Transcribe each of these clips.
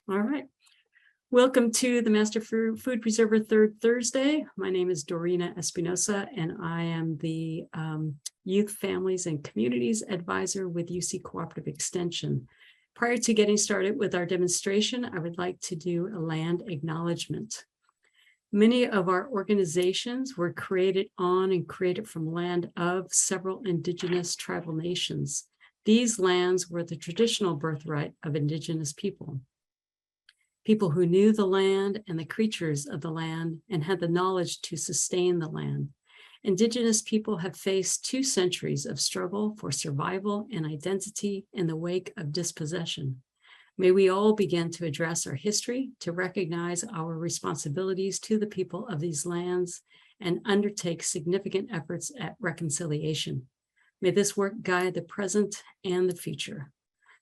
All right. Welcome to the Master Food Preserver Third Thursday. My name is Dorina Espinosa, and I am the Youth, Families, and Communities Advisor with UC Cooperative Extension. Prior to getting started with our demonstration, I would like to do a land acknowledgement. Many of our organizations were created on and created from land of several indigenous tribal nations. These lands were the traditional birthright of indigenous people. People who knew the land and the creatures of the land and had the knowledge to sustain the land. Indigenous people have faced 2 centuries of struggle for survival and identity in the wake of dispossession. May we all begin to address our history, to recognize our responsibilities to the people of these lands, and undertake significant efforts at reconciliation. May this work guide the present and the future.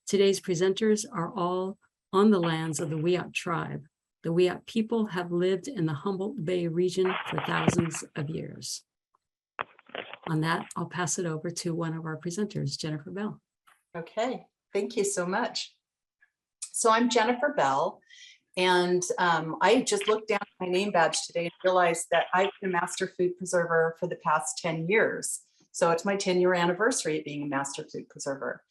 Today's presenters are all on the lands of the Wiyot tribe. The Wiyot people have lived in the Humboldt Bay region for thousands of years. On that, I'll pass it over to one of our presenters, Jennifer Bell. Okay, thank you so much. So I'm Jennifer Bell, and I just looked down at my name badge today and realized that I've been a Master Food Preserver for the past 10 years. So it's my 10-year anniversary of being a Master Food Preserver.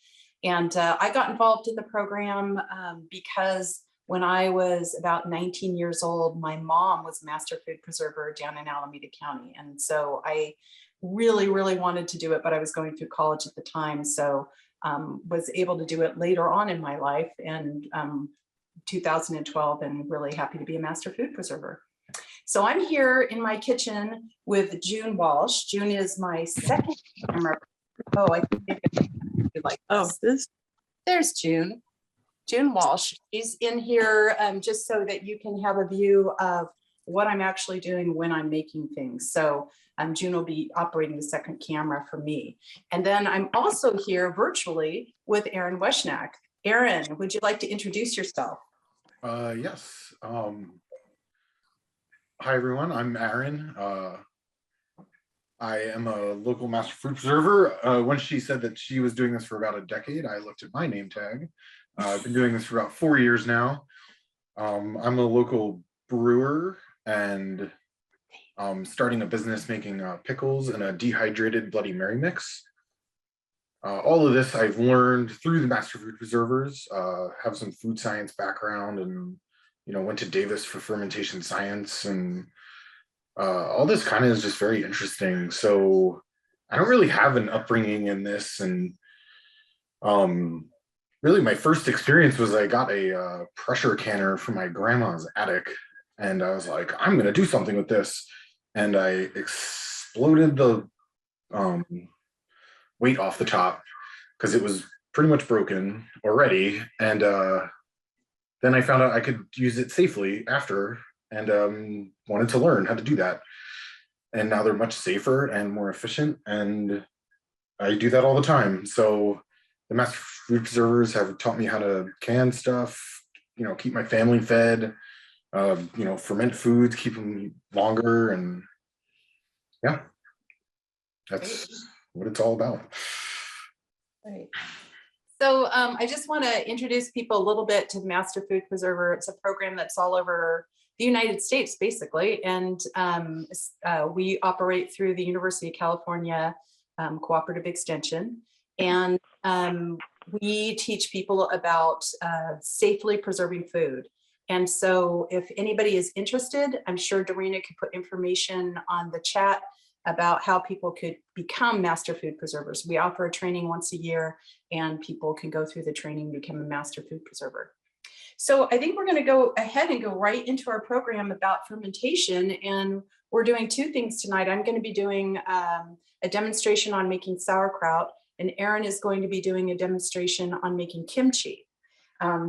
And I got involved in the program because when I was about 19 years old, my mom was a Master Food Preserver down in Alameda County. And so I really, really wanted to do it, but I was going through college at the time. So was able to do it later on in my life in 2012, and really happy to be a Master Food Preserver. So I'm here in my kitchen with June Walsh. June is my second camera. Oh, I think like this. There's June Walsh. She's in here just so that you can have a view of what I'm actually doing when I'm making things. So June will be operating the second camera for me. And then I'm also here virtually with Aaron Weshnak. Aaron, would you like to introduce yourself? Yes. Hi, everyone. I'm Aaron. I am a local Master Food Preserver. When she said that she was doing this for about a decade, I looked at my name tag. I've been doing this for about 4 years now. I'm a local brewer and starting a business making pickles and a dehydrated Bloody Mary mix. All of this I've learned through the Master Food Preservers. Have some food science background, and went to Davis for fermentation science, and all this kind of is just very interesting. So I don't really have an upbringing in this, and really my first experience was I got a pressure canner from my grandma's attic, and I was like, I'm gonna do something with this, and I exploded the weight off the top because it was pretty much broken already, and then I found out I could use it safely after, and wanted to learn how to do that. And now they're much safer and more efficient, and I do that all the time. So the Master Food Preservers have taught me how to can stuff, keep my family fed, ferment foods, keep them longer, and yeah, that's what it's all about. Right. So I just want to introduce people a little bit to the Master Food Preserver. It's a program that's all over the United States, basically, and we operate through the University of California Cooperative Extension, and we teach people about safely preserving food. And so if anybody is interested, I'm sure Dorina could put information on the chat about how people could become Master Food Preservers. We offer a training once a year, and people can go through the training and become a Master Food Preserver. So I think we're going to go ahead and go right into our program about fermentation. And we're doing 2 things tonight. I'm going to be doing a demonstration on making sauerkraut, and Aaron is going to be doing a demonstration on making kimchi.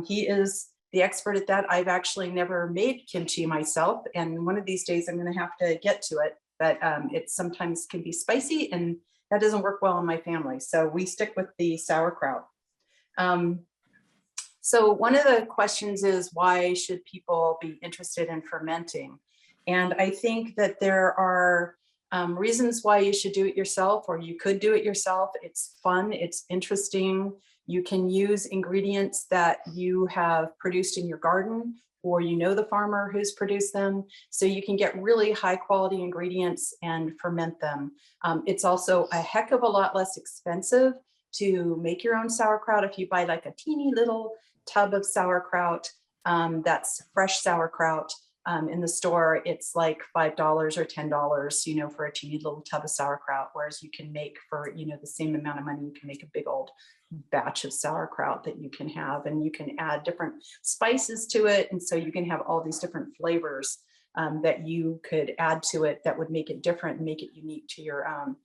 He is the expert at that. I've actually never made kimchi myself, and one of these days I'm going to have to get to it, but it sometimes can be spicy, and that doesn't work well in my family. So we stick with the sauerkraut. So one of the questions is, why should people be interested in fermenting? And I think that there are reasons why you should do it yourself, or you could do it yourself. It's fun, it's interesting. You can use ingredients that you have produced in your garden, or you know the farmer who's produced them. So you can get really high quality ingredients and ferment them. It's also a heck of a lot less expensive to make your own sauerkraut. If you buy like a teeny little tub of sauerkraut, that's fresh sauerkraut, in the store, it's like $5 or $10, for a teeny little tub of sauerkraut. Whereas you can make for, the same amount of money, you can make a big old batch of sauerkraut that you can have, and you can add different spices to it. And so you can have all these different flavors that you could add to it that would make it different and make it unique to your own.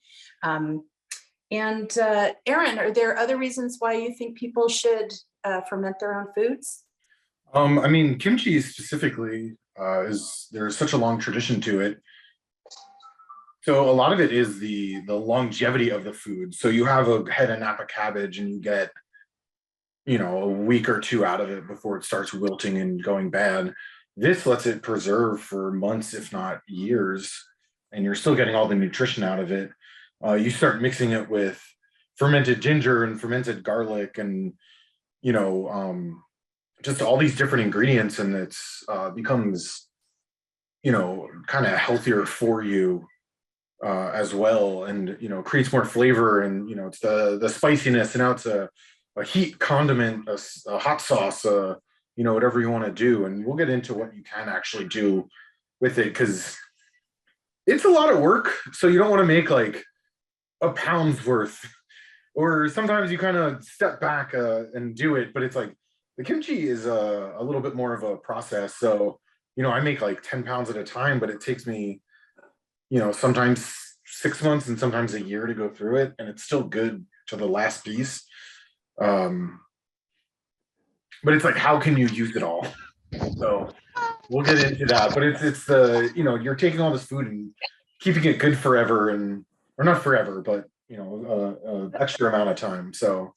Erin, are there other reasons why you think people should ferment their own foods? I mean, kimchi specifically there's such a long tradition to it. So a lot of it is the longevity of the food. So you have a head of Napa cabbage and you get, a week or two out of it before it starts wilting and going bad. This lets it preserve for months, if not years, and you're still getting all the nutrition out of it. You start mixing it with fermented ginger and fermented garlic and, just all these different ingredients, and it's becomes, kind of healthier for you as well, and creates more flavor, and it's the spiciness, and now it's a heat condiment, a hot sauce, whatever you want to do, and we'll get into what you can actually do with it because it's a lot of work. So you don't want to make like a pound's worth, or sometimes you kind of step back and do it, but it's like the kimchi is a little bit more of a process. So I make like 10 pounds at a time, but it takes me sometimes 6 months and sometimes a year to go through it, and it's still good to the last piece. But it's like, how can you use it all? So we'll get into that. But it's the you're taking all this food and keeping it good forever, or not forever, but extra amount of time. So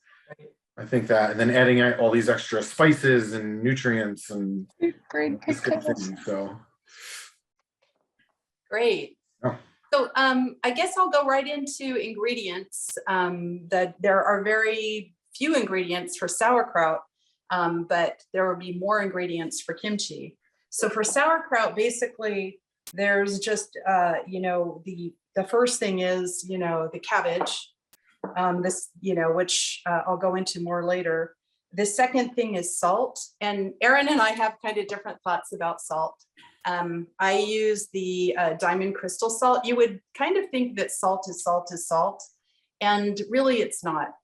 I think that, and then adding all these extra spices and nutrients and this good thing. So great. Oh. So I guess I'll go right into ingredients. That there are very few ingredients for sauerkraut, but there will be more ingredients for kimchi. So for sauerkraut, basically, there's just the first thing is the cabbage. Which I'll go into more later. The second thing is salt, and Erin and I have kind of different thoughts about salt. I use the diamond crystal salt. You would kind of think that salt is salt, and really it's not.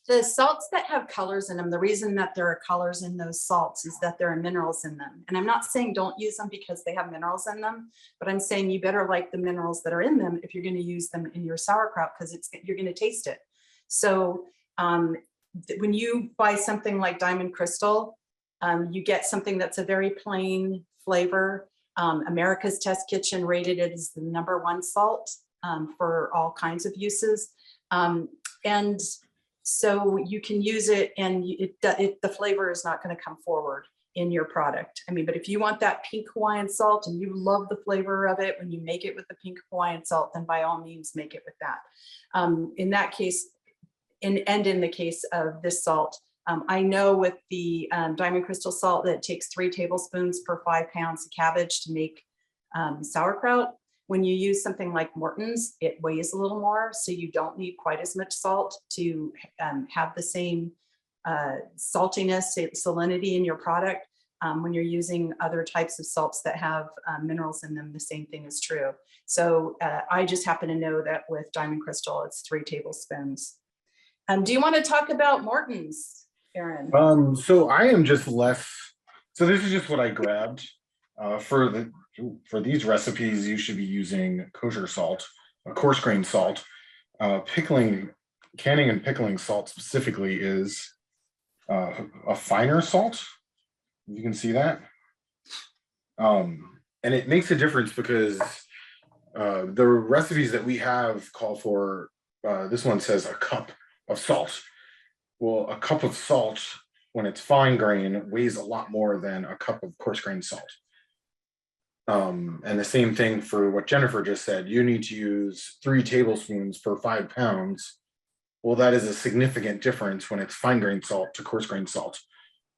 The salts that have colors in them, the reason that there are colors in those salts is that there are minerals in them. And I'm not saying don't use them because they have minerals in them, but I'm saying you better like the minerals that are in them if you're going to use them in your sauerkraut, because you're going to taste it. So when you buy something like diamond crystal, you get something that's a very plain flavor. America's Test Kitchen rated it as the #1 salt for all kinds of uses. And so you can use it, and the flavor is not going to come forward in your product. I mean, but if you want that pink Hawaiian salt and you love the flavor of it when you make it with the pink Hawaiian salt, then by all means make it with that. In that case, in the case of this salt, I know with the diamond crystal salt that it takes 3 tablespoons per 5 pounds of cabbage to make sauerkraut. When you use something like Morton's, it weighs a little more, so you don't need quite as much salt to have the same saltiness, salinity in your product. When you're using other types of salts that have minerals in them, the same thing is true. So I just happen to know that with diamond crystal, it's 3 tablespoons. Do you want to talk about Morton's, Erin? So I am just less. So this is just what I grabbed for these recipes. You should be using kosher salt, a coarse grain salt. Canning and pickling salt specifically is a finer salt. You can see that, and it makes a difference because the recipes that we have call for. This one says a cup of salt. Well, a cup of salt, when it's fine grain, weighs a lot more than a cup of coarse grain salt. And the same thing for what Jennifer just said. You need to use 3 tablespoons per 5 pounds Well, that is a significant difference when it's fine grained salt to coarse grained salt,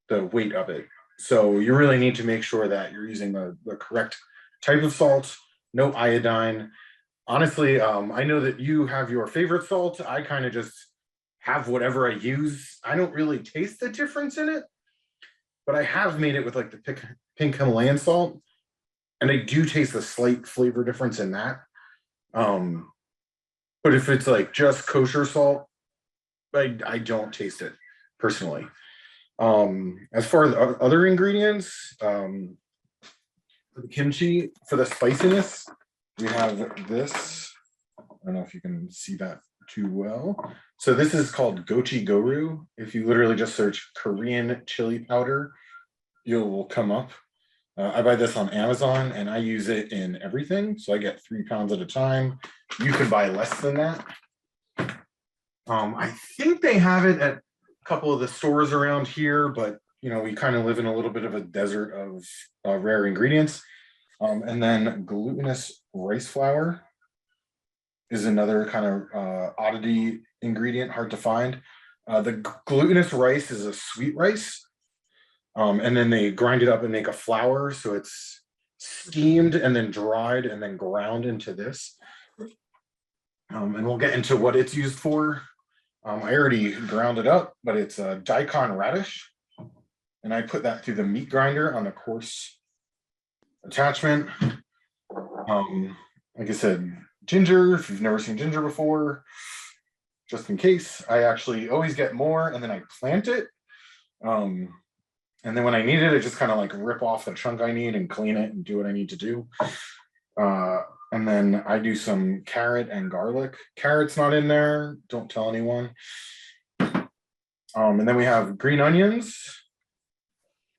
the weight of it. So you really need to make sure that you're using the correct type of salt, no iodine. Honestly, I know that you have your favorite salt. I kind of just have whatever I use. I don't really taste the difference in it, but I have made it with like the pink Himalayan salt, and I do taste the slight flavor difference in that. But if it's like just kosher salt, I don't taste it personally. As far as other ingredients, for the kimchi, for the spiciness, we have this. I don't know if you can see that too well. So this is called gochi goru. If you literally just search Korean chili powder, you'll come up. I buy this on Amazon and I use it in everything. So I get 3 pounds at a time. You can buy less than that. I think they have it at a couple of the stores around here, but you know, we kind of live in a little bit of a desert of rare ingredients. And then glutinous rice flour is another kind of oddity ingredient, hard to find. The glutinous rice is a sweet rice. And then they grind it up and make a flour. So it's steamed and then dried and then ground into this. And we'll get into what it's used for. I already ground it up, but it's a daikon radish. And I put that through the meat grinder on the coarse attachment. Like I said, ginger, if you've never seen ginger before, just in case. I actually always get more and then I plant it. And then when I need it, I just kind of like rip off the chunk I need and clean it and do what I need to do. And then I do some carrot and garlic. Carrot's not in there, don't tell anyone. And then we have green onions,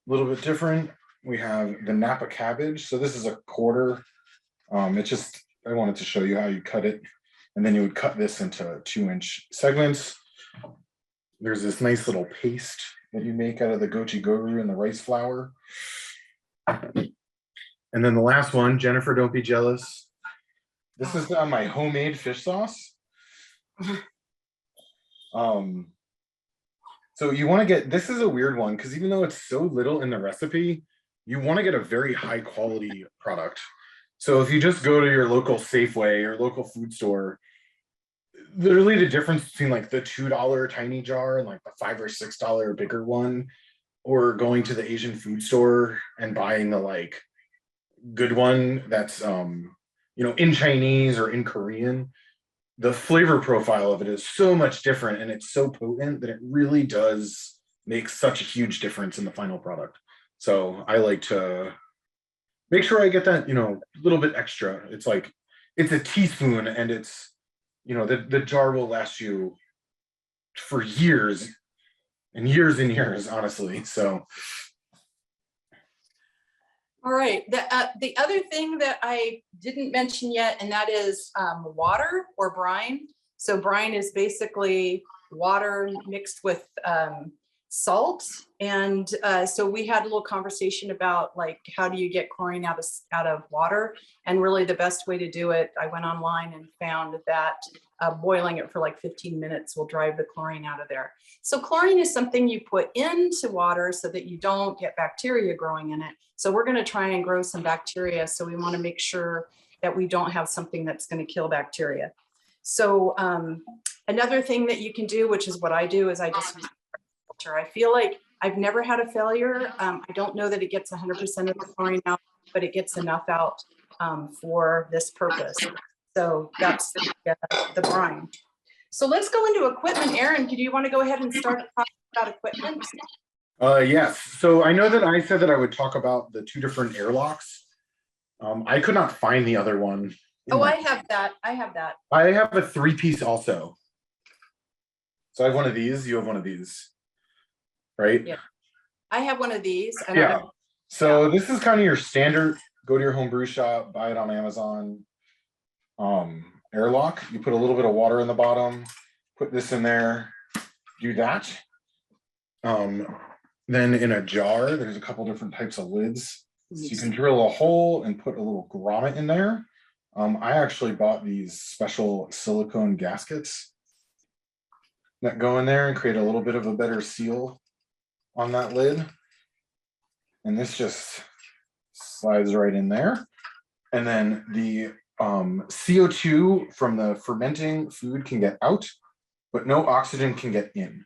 a little bit different. We have the Napa cabbage. So this is a quarter. It's just, I wanted to show you how you cut it. And then you would cut this into 2-inch segments. There's this nice little paste that you make out of the gochi goru and the rice flour. And then the last one, Jennifer, don't be jealous. This is my homemade fish sauce. So you want to get, this is a weird one because even though it's so little in the recipe, you want to get a very high quality product. So if you just go to your local Safeway or local food store, literally the difference between like the $2 tiny jar and like the $5 or $6 bigger one, or going to the Asian food store and buying the like good one that's you know, in Chinese or in Korean, the flavor profile of it is so much different and it's so potent that it really does make such a huge difference in the final product. So I like to make sure I get that, you know, a little bit extra. It's like, it's a teaspoon and it's, you know, the jar will last you for years and years and years, honestly. So. All right. The other thing that I didn't mention yet, and that is water or brine. So brine is basically water mixed with salt. And so we had a little conversation about like, how do you get chlorine out of water? And really the best way to do it, I went online and found that boiling it for like 15 minutes will drive the chlorine out of there. So chlorine is something you put into water so that you don't get bacteria growing in it. So we're going to try and grow some bacteria. So we want to make sure that we don't have something that's going to kill bacteria. So another thing that you can do, which is what I do, is I just use filter. I feel like I've never had a failure. I don't know that it gets 100% of the chlorine out, but it gets enough out for this purpose. So that's the brine. So let's go into equipment. Aaron, do you want to go ahead and start talking about equipment? Yes. So I know that I said that I would talk about the 2 different airlocks. I could not find the other one. Oh, I have that. I have that. I have a 3-piece also. So I have one of these. You have one of these, right? Yeah. I have one of these. And yeah. So this is kind of your standard. Go to your home brew shop, buy it on Amazon. Airlock. You put a little bit of water in the bottom. Put this in there. Do that. Then in a jar, there's a couple different types of lids. So you can drill a hole and put a little grommet in there. I actually bought these special silicone gaskets. that go in there and create a little bit of a better seal on that lid. And this just slides right in there. And then the CO2 from the fermenting food can get out, but no oxygen can get in.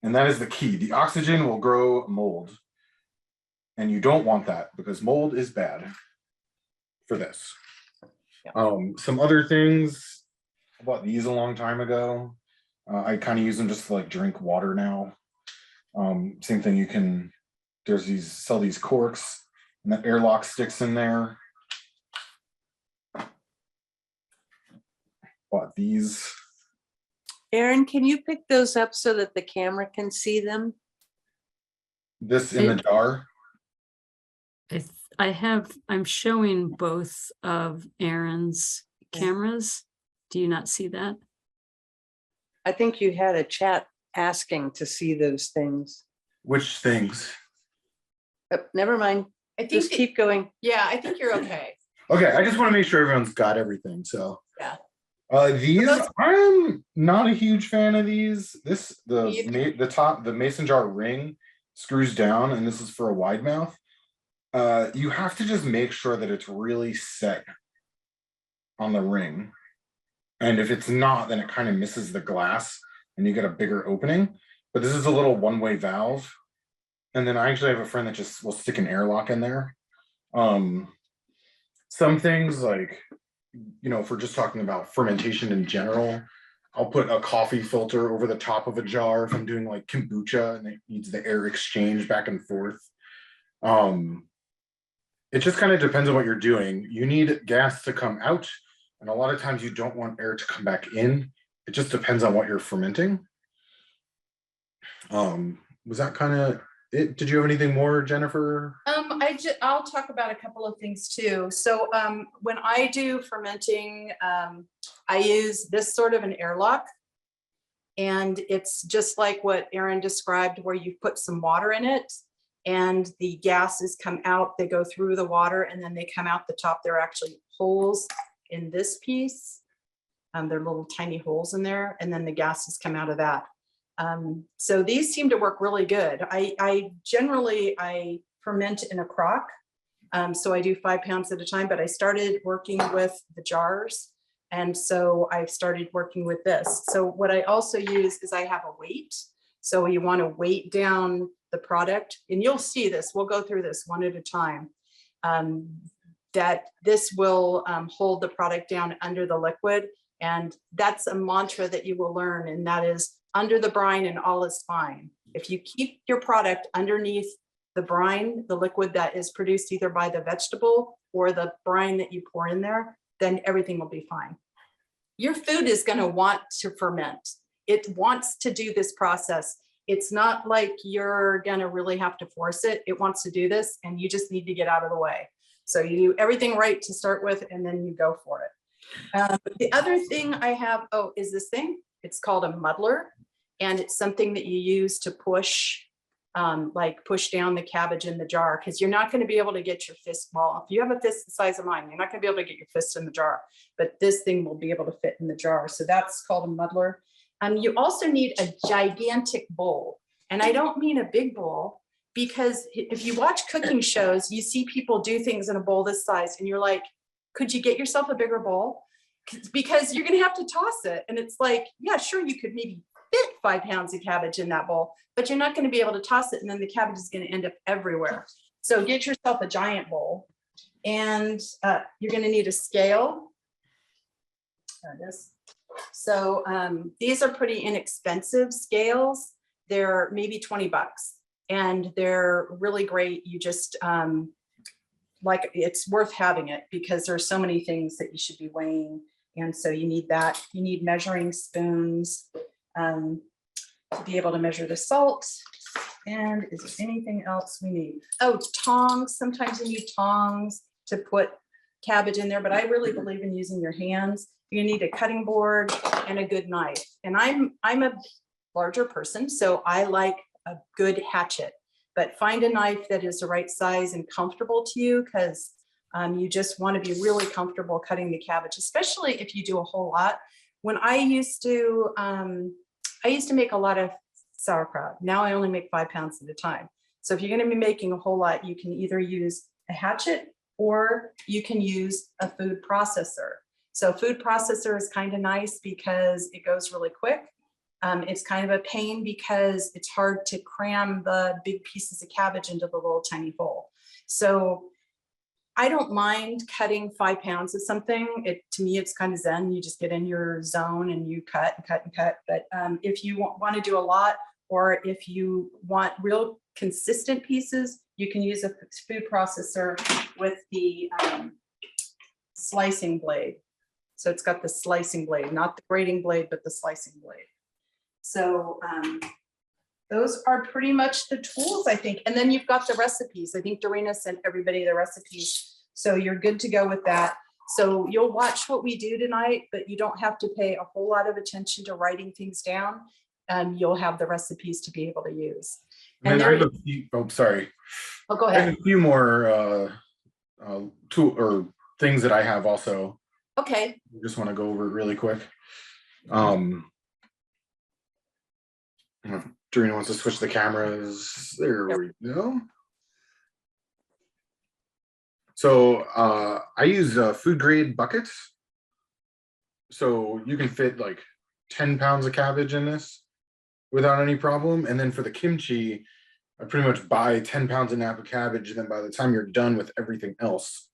And that is the key. The oxygen will grow mold. And you don't want that because mold is bad for this. Yeah. Some other things, I bought these a long time ago. I kind of use them just to like drink water now. Same thing, you can, sell these corks and that airlock sticks in there. Bought these. Erin, can you pick those up so that the camera can see them? This in the jar. I'm showing both of Aaron's cameras. Do you not see that? I think you had a chat asking to see those things. Which things? Never mind. I think, Just keep going. yeah, I think you're okay. Okay, I just want to make sure everyone's got everything. So Yeah. These, I'm not a huge fan of these. Me The mason jar ring screws down, and this is for a wide mouth. You have to just make sure that it's really set on the ring. And if it's not, then it kind of misses the glass and you get a bigger opening. But this is a little one-way valve. And then I actually have a friend that just will stick an airlock in there. Some things like, if we're just talking about fermentation in general, I'll put a coffee filter over the top of a jar if I'm doing like kombucha and it needs the air exchange back and forth. It just kind of depends on what you're doing. You need gas to come out, and a lot of times you don't want air to come back in. It just depends on what you're fermenting. Was that kind of it? Did you have anything more, Jennifer? I'll talk about a couple of things too. So when I do fermenting, I use this sort of an airlock, and it's just like what Erin described, where you put some water in it and the gases come out, they go through the water and then they come out the top. There are actually holes in this piece. They're little tiny holes in there, and then the gases come out of that. So these seem to work really good. I generally ferment in a crock. So I do 5 pounds at a time, but I started working with the jars. And so I started working with this. So what I also use is I have a weight. So you want to weight down the product, and you'll see this. We'll go through this one at a time. That this will hold the product down under the liquid. And that's a mantra that you will learn. And that is, under the brine and all is fine. If you keep your product underneath the brine, the liquid that is produced either by the vegetable or the brine that you pour in there, then everything will be fine. Your food is going to want to ferment. It wants to do this process. It's not like you're going to really have to force it. It wants to do this, and you just need to get out of the way. So you do everything right to start with, and then you go for it. The other thing I have, is this thing. It's called a muddler, and it's something that you use to push down the cabbage in the jar, because you're not going to be able to get your fist. Well, if you have a fist the size of mine, you're not going to be able to get your fist in the jar, but this thing will be able to fit in the jar. So that's called a muddler. You also need a gigantic bowl. And I don't mean a big bowl, because if you watch cooking shows, you see people do things in a bowl this size, and you're like, could you get yourself a bigger bowl? Because you're going to have to toss it. And it's like, yeah, sure, you could maybe fit 5 pounds of cabbage in that bowl, but you're not going to be able to toss it. And then the cabbage is going to end up everywhere. So get yourself a giant bowl, and you're going to need a scale. There it is. So these are pretty inexpensive scales. They're maybe $20, and they're really great. You just it's worth having it, because there's so many things that you should be weighing. And so you need that. You need measuring spoons to be able to measure the salt. And is there anything else we need? Oh, tongs. Sometimes you need tongs to put cabbage in there, but I really believe in using your hands. You need a cutting board and a good knife. And I'm a larger person, so I like a good hatchet. But find a knife that is the right size and comfortable to you, because you just want to be really comfortable cutting the cabbage, especially if you do a whole lot. When I used to I used to make a lot of sauerkraut. Now I only make 5 pounds at a time. So if you're going to be making a whole lot, you can either use a hatchet or you can use a food processor. So food processor is kind of nice because it goes really quick. It's kind of a pain because it's hard to cram the big pieces of cabbage into the little tiny hole. So I don't mind cutting 5 pounds of something. To me, it's kind of zen. You just get in your zone and you cut and cut and cut. But if you want to do a lot, or if you want real consistent pieces, you can use a food processor with the slicing blade. So it's got the slicing blade, not the grating blade, but the slicing blade. So those are pretty much the tools, I think. And then you've got the recipes. I think Dorina sent everybody the recipes. So you're good to go with that. So you'll watch what we do tonight, but you don't have to pay a whole lot of attention to writing things down. You'll have the recipes to be able to use. And I have a few, sorry. Oh, go I ahead. have a few more tool or things that I have also. Okay. I just want to go over it really quick. Dorina wants to switch the cameras. There we go. So I use food grade buckets. So you can fit like 10 pounds of cabbage in this without any problem. And then for the kimchi, I pretty much buy 10 pounds of Napa cabbage. And then by the time you're done with everything else,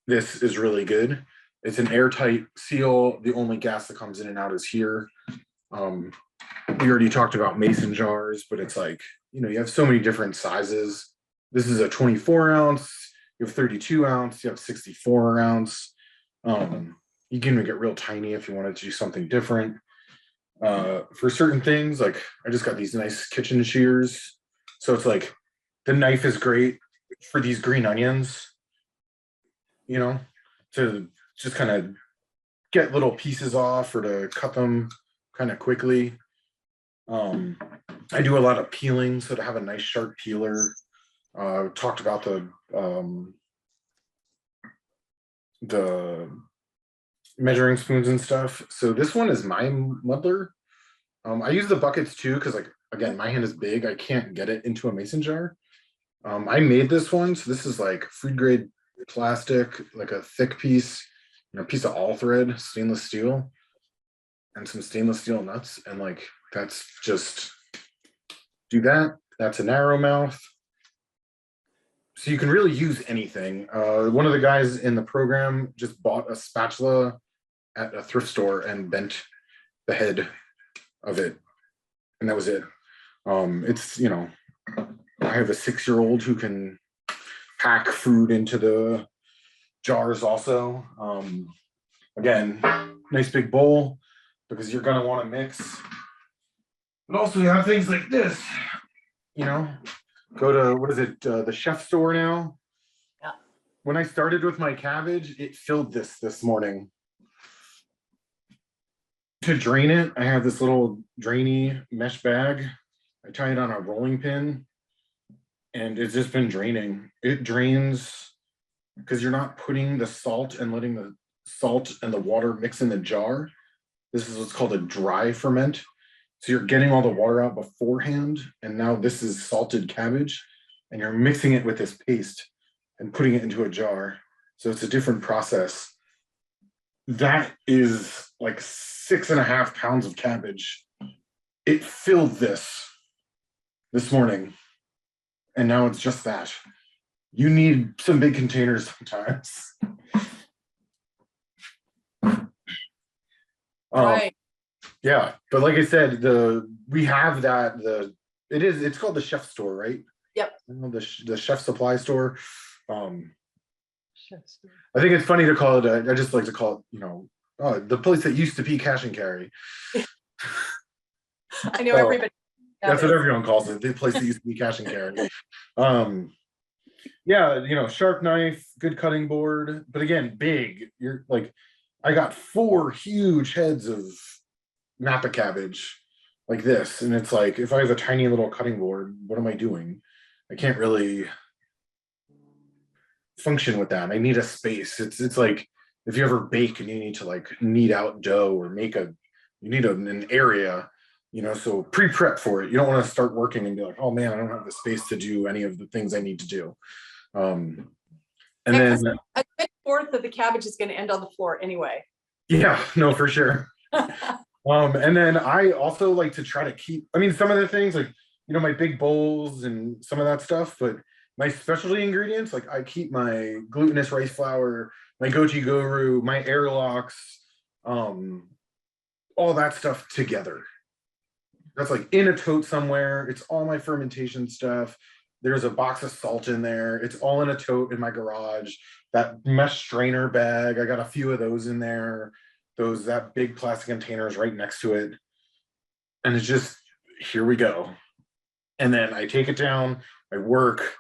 this is really good. It's an airtight seal. The only gas that comes in and out is here. We already talked about mason jars, but it's like, you know, you have so many different sizes. This is a 24 ounce, you have 32 ounce, you have 64 ounce. You can get real tiny if you wanted to do something different. For certain things, like I just got these nice kitchen shears. So it's like the knife is great for these green onions, you know, to just kind of get little pieces off or to cut them kind of quickly. I do a lot of peeling, so to have a nice sharp peeler. Talked about the measuring spoons and stuff. So this one is my muddler. I use the buckets too because, like, again, my hand is big. I can't get it into a mason jar. I made this one, so this is like food grade plastic, like a thick piece, you know, piece of all thread stainless steel, and some stainless steel nuts, and like that's just do that. That's a narrow mouth. So you can really use anything. One of the guys in the program just bought a spatula at a thrift store and bent the head of it, and that was it. It's, you know, I have a 6-year-old who can pack food into the jars also. Again, nice big bowl because you're gonna want to mix. But also you have things like this, you know, go to, what is it, the chef store now? Yeah. When I started with my cabbage, it filled this morning. To drain it, I have this little drainy mesh bag. I tie it on a rolling pin and it's just been draining. It drains because you're not putting the salt and letting the salt and the water mix in the jar. This is what's called a dry ferment. So you're getting all the water out beforehand, and now this is salted cabbage, and you're mixing it with this paste and putting it into a jar. So it's a different process. That is like 6.5 pounds of cabbage. It filled this morning, and now it's just that. You need some big containers sometimes. Right. Yeah, but like I said, we have that it's called the chef store, right? Yep. The chef supply store. I think it's funny to call it. I just like to call it, you know, the place that used to be cash and carry. I know everybody. That's what everyone calls it. The place that used to be cash and carry. Yeah, you know, sharp knife, good cutting board, but again, big. You're like, I got 4 huge heads of Napa cabbage like this, and it's like, if I have a tiny little cutting board, what am I doing? I can't really function with that. I need a space. It's like if you ever bake and you need to like knead out dough or make you need an area. So pre-prep for it. You don't want to start working and be like, oh man, I don't have the space to do any of the things I need to do. And Yeah, then 'cause a good fourth of the cabbage is going to end on the floor anyway. yeah, no, for sure. And then I also like to try to keep, some of the things like, my big bowls and some of that stuff, but my specialty ingredients, like I keep my glutinous rice flour, my goji goru, my airlocks, all that stuff together. That's like in a tote somewhere. It's all my fermentation stuff. There's a box of salt in there. It's all in a tote in my garage. That mesh strainer bag, I got a few of those in there. That big plastic container is right next to it. And it's just, here we go. And then I take it down, I work.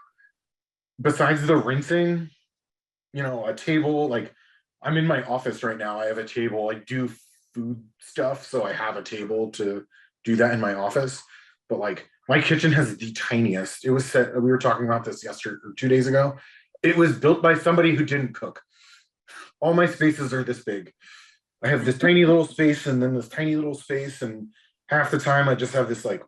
Besides the rinsing, a table, like I'm in my office right now. I have a table, I do food stuff. So I have a table to do that in my office. But like my kitchen has the tiniest, it was set, we were talking about this yesterday or 2 days ago. It was built by somebody who didn't cook. All my spaces are this big. I have this tiny little space and then this tiny little space, and half the time I just have this like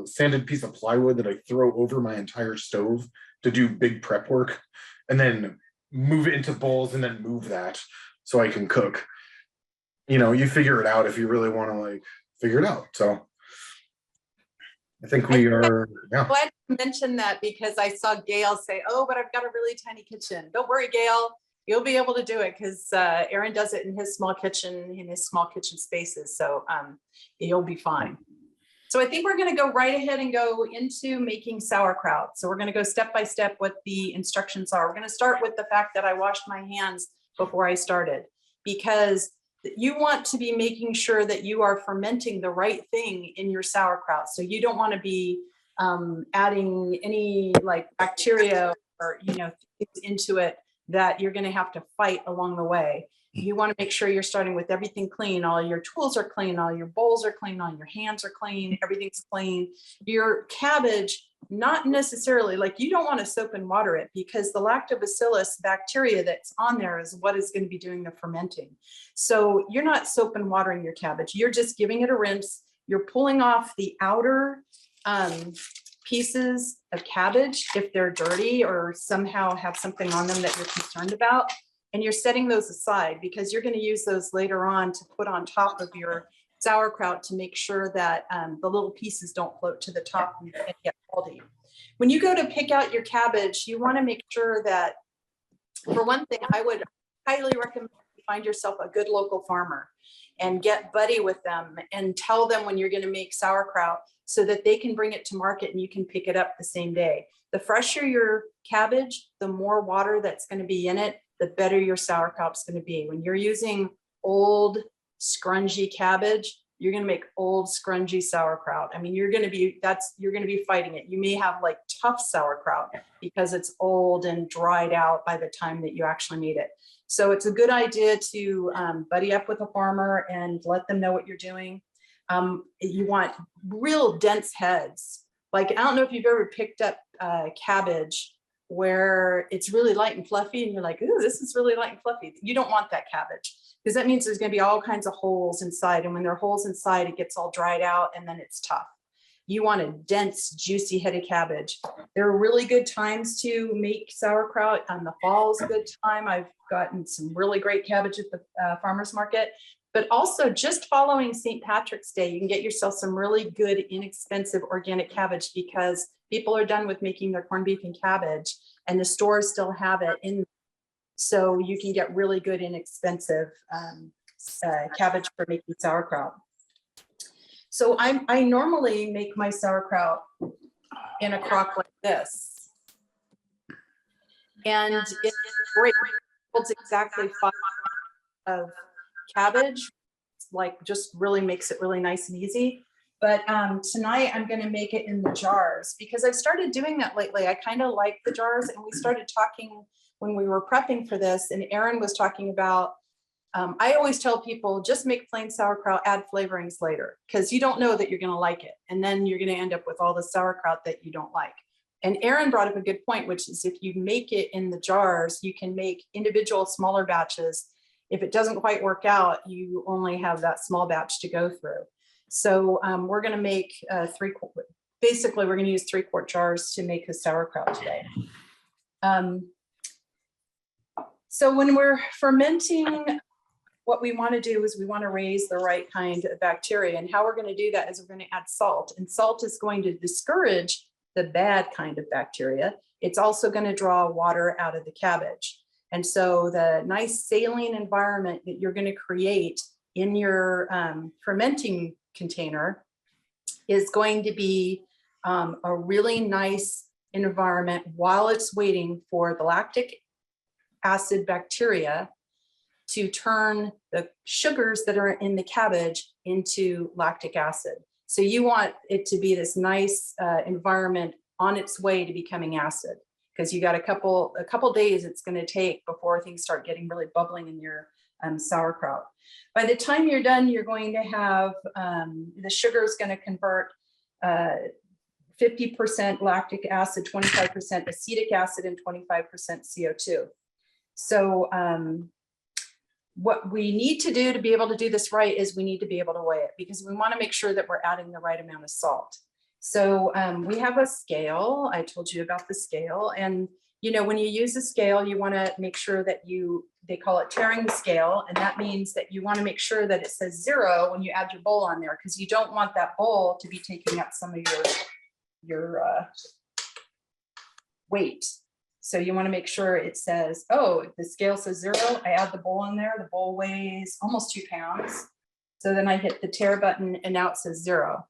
sanded piece of plywood that I throw over my entire stove to do big prep work, and then move it into bowls and then move that so I can cook. You figure it out if you really want to like figure it out. So I think we are, yeah. Glad you mentioned that because I saw Gail say, oh, but I've got a really tiny kitchen. Don't worry, Gail. You'll be able to do it because Aaron does it in his small kitchen spaces. So you'll be fine. So I think we're going to go right ahead and go into making sauerkraut. So we're going to go step by step what the instructions are. We're going to start with the fact that I washed my hands before I started, because you want to be making sure that you are fermenting the right thing in your sauerkraut. So you don't want to be adding any like bacteria or, things into it that you're going to have to fight along the way. You want to make sure you're starting with everything clean. All your tools are clean, all your bowls are clean, all your hands are clean, everything's clean. Your cabbage, not necessarily, like you don't want to soap and water it because the lactobacillus bacteria that's on there is what is going to be doing the fermenting. So you're not soap and watering your cabbage. You're just giving it a rinse. You're pulling off the outer pieces of cabbage if they're dirty or somehow have something on them that you're concerned about. And you're setting those aside because you're going to use those later on to put on top of your sauerkraut to make sure that the little pieces don't float to the top and get moldy. When you go to pick out your cabbage, you want to make sure that, for one thing, I would highly recommend you find yourself a good local farmer and get buddy with them and tell them when you're going to make sauerkraut so that they can bring it to market and you can pick it up the same day. The fresher your cabbage, the more water that's going to be in it, the better your sauerkraut's going to be. When you're using old, scrungy cabbage, you're going to make old, scrungy sauerkraut. You're going to be fighting it. You may have like tough sauerkraut because it's old and dried out by the time that you actually made it. So it's a good idea to buddy up with a farmer and let them know what you're doing. You want real dense heads. Like, I don't know if you've ever picked up cabbage where it's really light and fluffy and you're like, ooh, this is really light and fluffy. You don't want that cabbage because that means there's going to be all kinds of holes inside. And when there are holes inside, it gets all dried out and then it's tough. You want a dense, juicy head of cabbage. There are really good times to make sauerkraut. The fall is a good time. I've gotten some really great cabbage at the farmer's market. But also just following St. Patrick's Day, you can get yourself some really good, inexpensive organic cabbage because people are done with making their corned beef and cabbage and the stores still have it in. So you can get really good, inexpensive cabbage for making sauerkraut. So I normally make my sauerkraut in a crock like this. And it's great. It's exactly 5 of cabbage, like just really makes it really nice and easy. But tonight I'm going to make it in the jars because I've started doing that lately. I kind of like the jars, and we started talking when we were prepping for this, and Aaron was talking about, I always tell people just make plain sauerkraut, add flavorings later, because you don't know that you're going to like it. And then you're going to end up with all the sauerkraut that you don't like. And Aaron brought up a good point, which is if you make it in the jars, you can make individual smaller batches. If it doesn't quite work out, you only have that small batch to go through. So we're going to make basically we're going to use 3-quart jars to make the sauerkraut today. So when we're fermenting, what we want to do is we want to raise the right kind of bacteria. And how we're going to do that is we're going to add salt. And salt is going to discourage the bad kind of bacteria. It's also going to draw water out of the cabbage. And so the nice saline environment that you're going to create in your fermenting container is going to be a really nice environment while it's waiting for the lactic acid bacteria to turn the sugars that are in the cabbage into lactic acid. So you want it to be this nice environment on its way to becoming acid, because you got a couple days it's going to take before things start getting really bubbling in your sauerkraut. By the time you're done, you're going to have the sugar is going to convert 50% lactic acid, 25% acetic acid, and 25% CO2. So what we need to do to be able to do this right is we need to be able to weigh it, because we want to make sure that we're adding the right amount of salt. So we have a scale. I told you about the scale. And, you know, when you use a scale, you want to make sure that they call it tearing the scale. And that means that you want to make sure that it says 0 when you add your bowl on there, because you don't want that bowl to be taking up some of your weight. So you want to make sure it says, oh, the scale says 0. I add the bowl in there. The bowl weighs almost 2 pounds. So then I hit the tear button and now it says 0.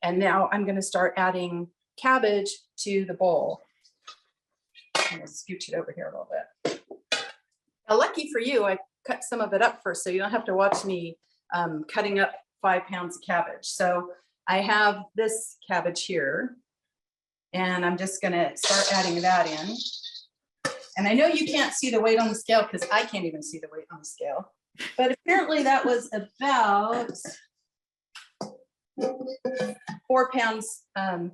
And now I'm going to start adding cabbage to the bowl. I'm going to scooch it over here a little bit. Now, lucky for you, I cut some of it up first, so you don't have to watch me cutting up 5 pounds of cabbage. So I have this cabbage here, and I'm just going to start adding that in. And I know you can't see the weight on the scale because I can't even see the weight on the scale. But apparently that was about 4 pounds,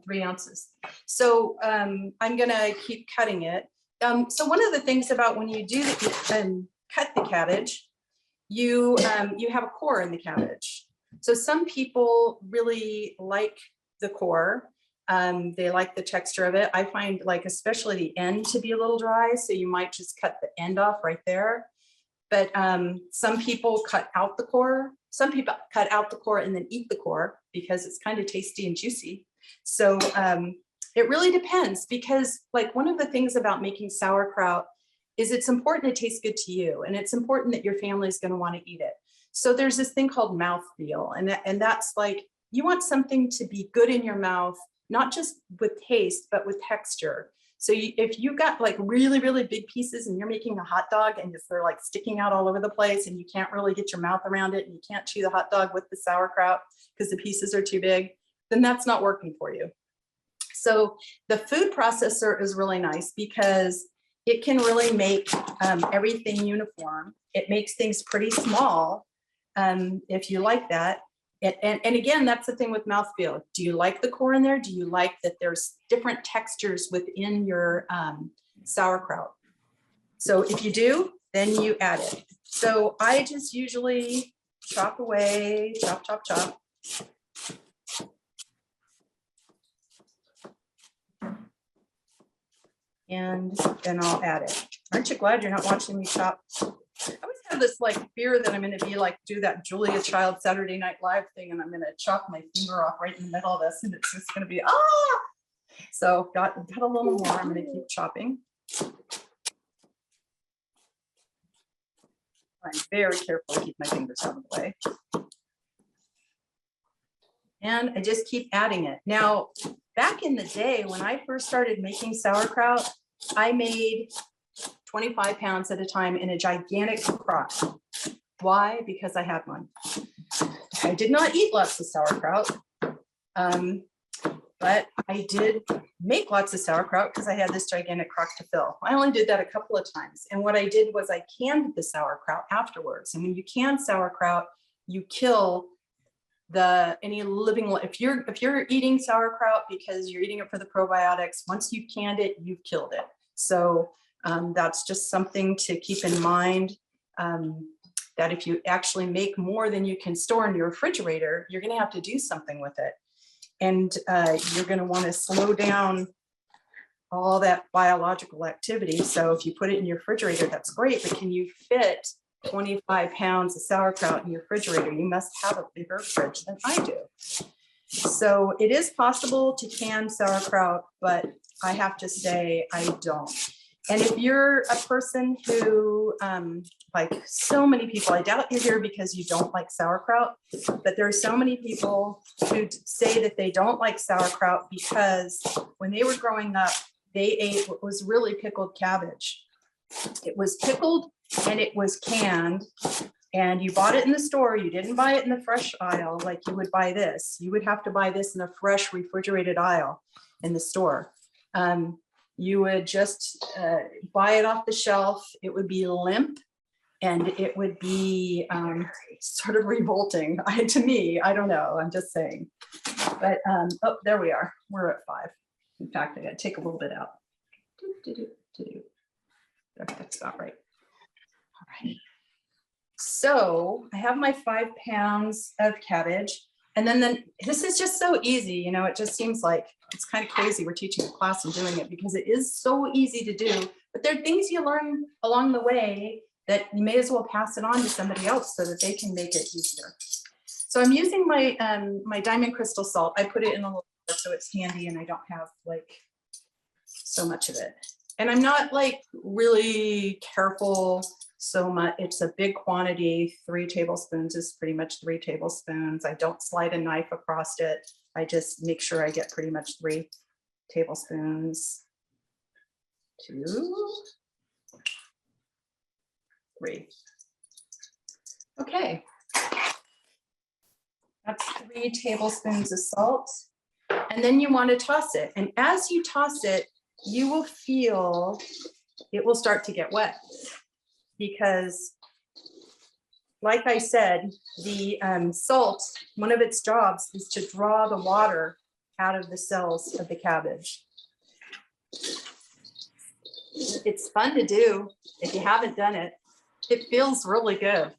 3 ounces. So I'm going to keep cutting it. So one of the things about when you do cut the cabbage, you have a core in the cabbage. So some people really like the core. They like the texture of it. I find, like, especially the end to be a little dry, so you might just cut the end off right there. But some people cut out the core. Some people cut out the core and then eat the core because it's kind of tasty and juicy. So it really depends, because, like, one of the things about making sauerkraut is it's important to taste good to you, and it's important that your family is going to want to eat it. So there's this thing called mouthfeel, and that's like, you want something to be good in your mouth, not just with taste, but with texture. So if you got like really, really big pieces and you're making a hot dog and they're like sticking out all over the place and you can't really get your mouth around it and you can't chew the hot dog with the sauerkraut because the pieces are too big, then that's not working for you. So the food processor is really nice because it can really make everything uniform. It makes things pretty small if you like that. And again, that's the thing with mouthfeel. Do you like the core in there? Do you like that there's different textures within your sauerkraut? So if you do, then you add it. So I just usually chop away, chop, chop, chop. And then I'll add it. Aren't you glad you're not watching me chop? I always have this like fear that I'm going to be like, do that Julia Child Saturday Night Live thing, and I'm going to chop my finger off right in the middle of this, and it's just going to be, ah! So got a little more. I'm going to keep chopping. I'm very careful to keep my fingers out of the way. And I just keep adding it. Now, back in the day when I first started making sauerkraut, I made 25 pounds at a time in a gigantic crock. Why? Because I had one. I did not eat lots of sauerkraut, but I did make lots of sauerkraut because I had this gigantic crock to fill. I only did that a couple of times. And what I did was I canned the sauerkraut afterwards. And when you can sauerkraut, you kill any living, if you're eating sauerkraut because you're eating it for the probiotics, once you've canned it, you've killed it. So that's just something to keep in mind. that if you actually make more than you can store in your refrigerator, you're gonna have to do something with it. And you're gonna wanna slow down all that biological activity. So if you put it in your refrigerator, that's great, but can you fit 25 pounds of sauerkraut in your refrigerator? You must have a bigger fridge than I do. So it is possible to can sauerkraut, but I have to say I don't. And if you're a person who, like so many people, I doubt you're here because you don't like sauerkraut, but there are so many people who say that they don't like sauerkraut because when they were growing up, they ate what was really pickled cabbage. It was pickled and it was canned, and you bought it in the store. You didn't buy it in the fresh aisle like you would buy this. You would have to buy this in a fresh refrigerated aisle in the store. You would just buy it off the shelf. It would be limp and it would be sort of revolting to me. I don't know, I'm just saying. But oh, there we are. We're at 5. In fact, I gotta take a little bit out. That's about right. All right. So I have my 5 pounds of cabbage. And then this is just so easy, you know, it just seems like it's kind of crazy we're teaching a class and doing it because it is so easy to do, but there are things you learn along the way that you may as well pass it on to somebody else so that they can make it easier. So I'm using my my diamond crystal salt. I put it in a little jar so it's handy and I don't have like so much of it. And I'm not like really careful so much. It's a big quantity. 3 tablespoons is pretty much 3 tablespoons. I don't slide a knife across it. I just make sure I get pretty much 3 tablespoons. 2, 3. Okay. That's 3 tablespoons of salt. And then you want to toss it. And as you toss it, you will feel it will start to get wet. Because like I said, the salt, one of its jobs is to draw the water out of the cells of the cabbage. It's fun to do if you haven't done it. It feels really good.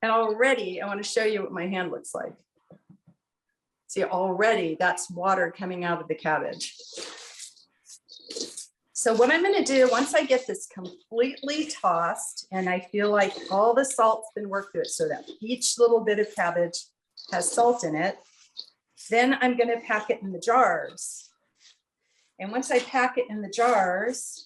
And already I want to show you what my hand looks like. See, already that's water coming out of the cabbage. So what I'm going to do, once I get this completely tossed and I feel like all the salt's been worked through it so that each little bit of cabbage has salt in it, then I'm going to pack it in the jars. And once I pack it in the jars,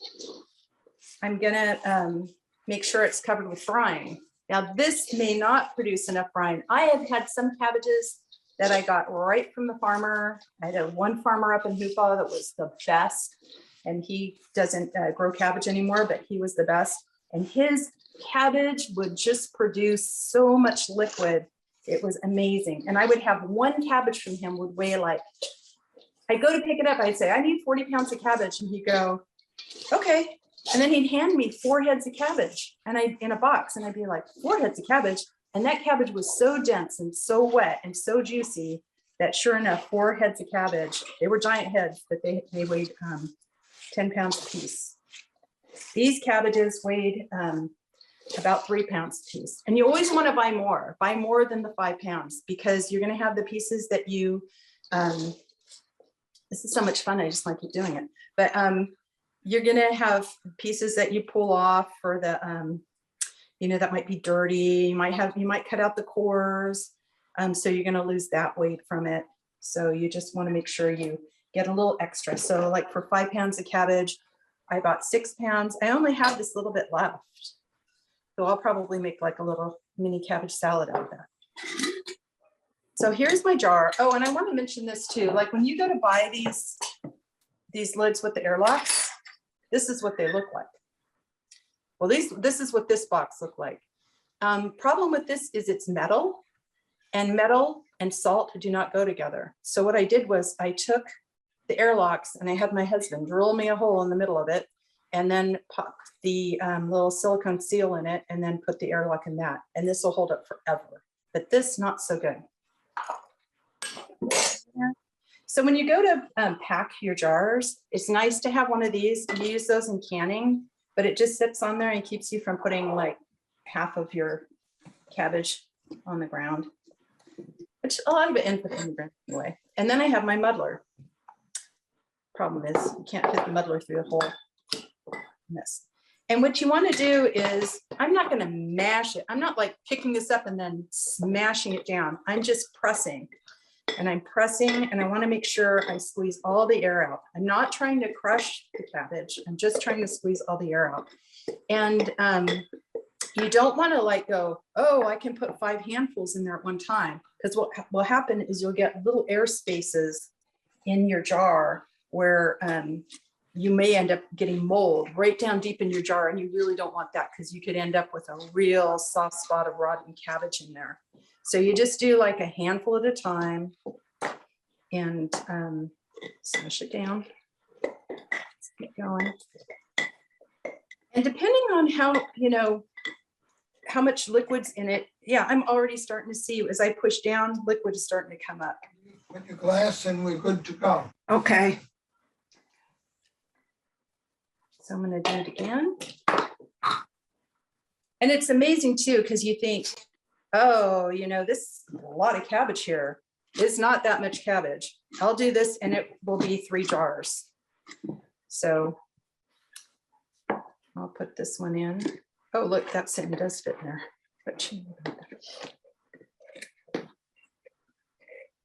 I'm going to make sure it's covered with brine. Now this may not produce enough brine. I have had some cabbages that I got right from the farmer. I had one farmer up in Humboldt that was the best. And he doesn't grow cabbage anymore, but he was the best. And his cabbage would just produce so much liquid. It was amazing. And I would have one cabbage from him would weigh like, I'd go to pick it up. I'd say, I need 40 pounds of cabbage. And he'd go, okay. And then he'd hand me 4 heads of cabbage and in a box. And I'd be like, 4 heads of cabbage. And that cabbage was so dense and so wet and so juicy that sure enough, 4 heads of cabbage, they were giant heads, but they weighed 10 pounds a piece. These cabbages weighed about 3 pounds a piece. And you always want to buy more than the 5 pounds, because you're going to have the pieces that you, this is so much fun. I just want to keep doing it. But you're going to have pieces that you pull off for the, you know, that might be dirty. You might cut out the cores. So you're going to lose that weight from it. So you just want to make sure you get a little extra. So like for 5 pounds of cabbage, I bought 6 pounds. I only have this little bit left. So I'll probably make like a little mini cabbage salad out of that. So here's my jar. Oh, and I want to mention this too. Like when you go to buy these lids with the airlocks, this is what they look like. Well, this is what this box looked like. Problem with this is it's metal and salt do not go together. So what I did was I took the airlocks and I had my husband drill me a hole in the middle of it and then pop the little silicone seal in it and then put the airlock in that. And this will hold up forever, but this not so good. So when you go to pack your jars, it's nice to have one of these. You use those in canning, but it just sits on there and keeps you from putting like half of your cabbage on the ground, which a lot of it ends up in the ground anyway. And then I have my muddler. Problem is you can't fit the muddler through the hole in this. And what you want to do is, I'm not going to mash it. I'm not like picking this up and then smashing it down. I'm just pressing and I'm pressing, and I want to make sure I squeeze all the air out. I'm not trying to crush the cabbage. I'm just trying to squeeze all the air out. And you don't want to like go, oh, I can put 5 handfuls in there at one time. Because what will happen is you'll get little air spaces in your jar where you may end up getting mold right down deep in your jar, and you really don't want that because you could end up with a real soft spot of rotten cabbage in there. So you just do like a handful at a time and smash it down. Let's get going. And depending on how, you know, how much liquid's in it, yeah, I'm already starting to see as I push down, liquid is starting to come up. Put your glass and we're good to go. Okay. So I'm going to do it again. And it's amazing too, because you think, oh, you know, this is a lot of cabbage here. It's not that much cabbage. I'll do this and it will be 3 jars. So I'll put this one in. Oh, look, that same does fit in there. But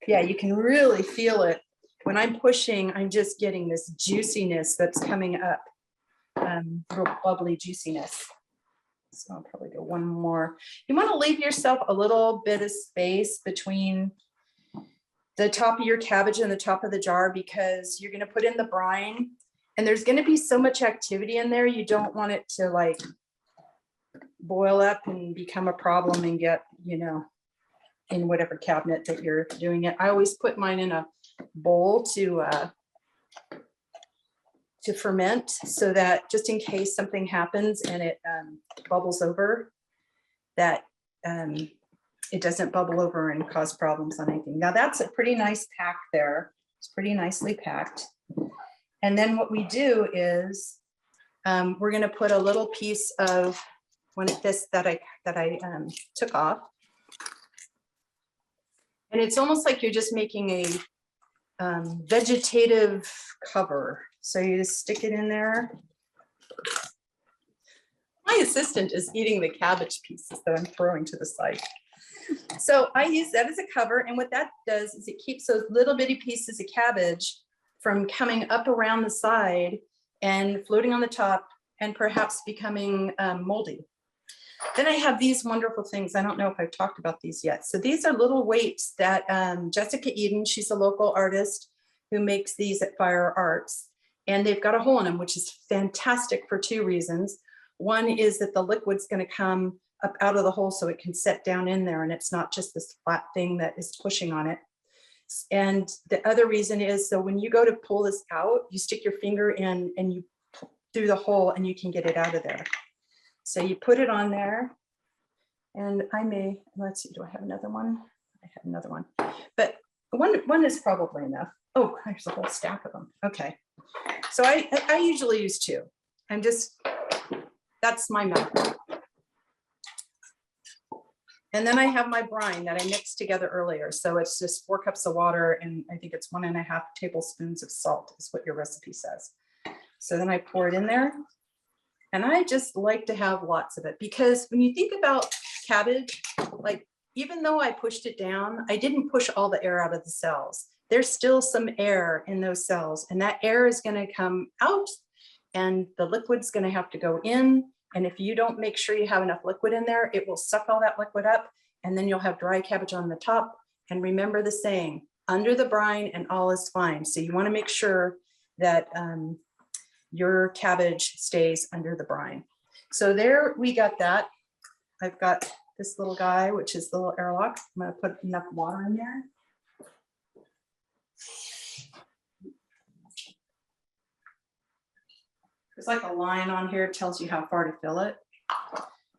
yeah, you can really feel it. When I'm pushing, I'm just getting this juiciness that's coming up. Real bubbly juiciness. So I'll probably go one more. You want to leave yourself a little bit of space between the top of your cabbage and the top of the jar, because you're going to put in the brine and there's going to be so much activity in there. You don't want it to like boil up and become a problem and get, you know, in whatever cabinet that you're doing it. I always put mine in a bowl to ferment, so that just in case something happens and it bubbles over, that it doesn't bubble over and cause problems on anything. Now that's a pretty nice pack there. It's pretty nicely packed. And then what we do is we're going to put a little piece of one of this that I took off. And it's almost like you're just making a vegetative cover. So you just stick it in there. My assistant is eating the cabbage pieces that I'm throwing to the side. So I use that as a cover. And what that does is it keeps those little bitty pieces of cabbage from coming up around the side and floating on the top and perhaps becoming moldy. Then I have these wonderful things. I don't know if I've talked about these yet. So these are little weights that Jessica Eden, she's a local artist who makes these at Fire Arts. And they've got a hole in them, which is fantastic for 2 reasons. One is that the liquid's going to come up out of the hole so it can set down in there and it's not just this flat thing that is pushing on it. And the other reason is, so when you go to pull this out, you stick your finger in and you pull through the hole and you can get it out of there. So you put it on there, and I may, let's see, do I have another one? I have another one, but one is probably enough. Oh, there's a whole stack of them. Okay. So I usually use 2. I'm just, that's my method. And then I have my brine that I mixed together earlier. So it's just 4 cups of water, and I think it's 1.5 tablespoons of salt is what your recipe says. So then I pour it in there. And I just like to have lots of it, because when you think about cabbage, like even though I pushed it down, I didn't push all the air out of the cells. There's still some air in those cells, and that air is going to come out and the liquid's going to have to go in. And if you don't make sure you have enough liquid in there, it will suck all that liquid up, and then you'll have dry cabbage on the top. And remember the saying, under the brine and all is fine. So you want to make sure that your cabbage stays under the brine. So there we got that. I've got this little guy, which is the little airlock. I'm going to put enough water in there. There's like a line on here, it tells you how far to fill it.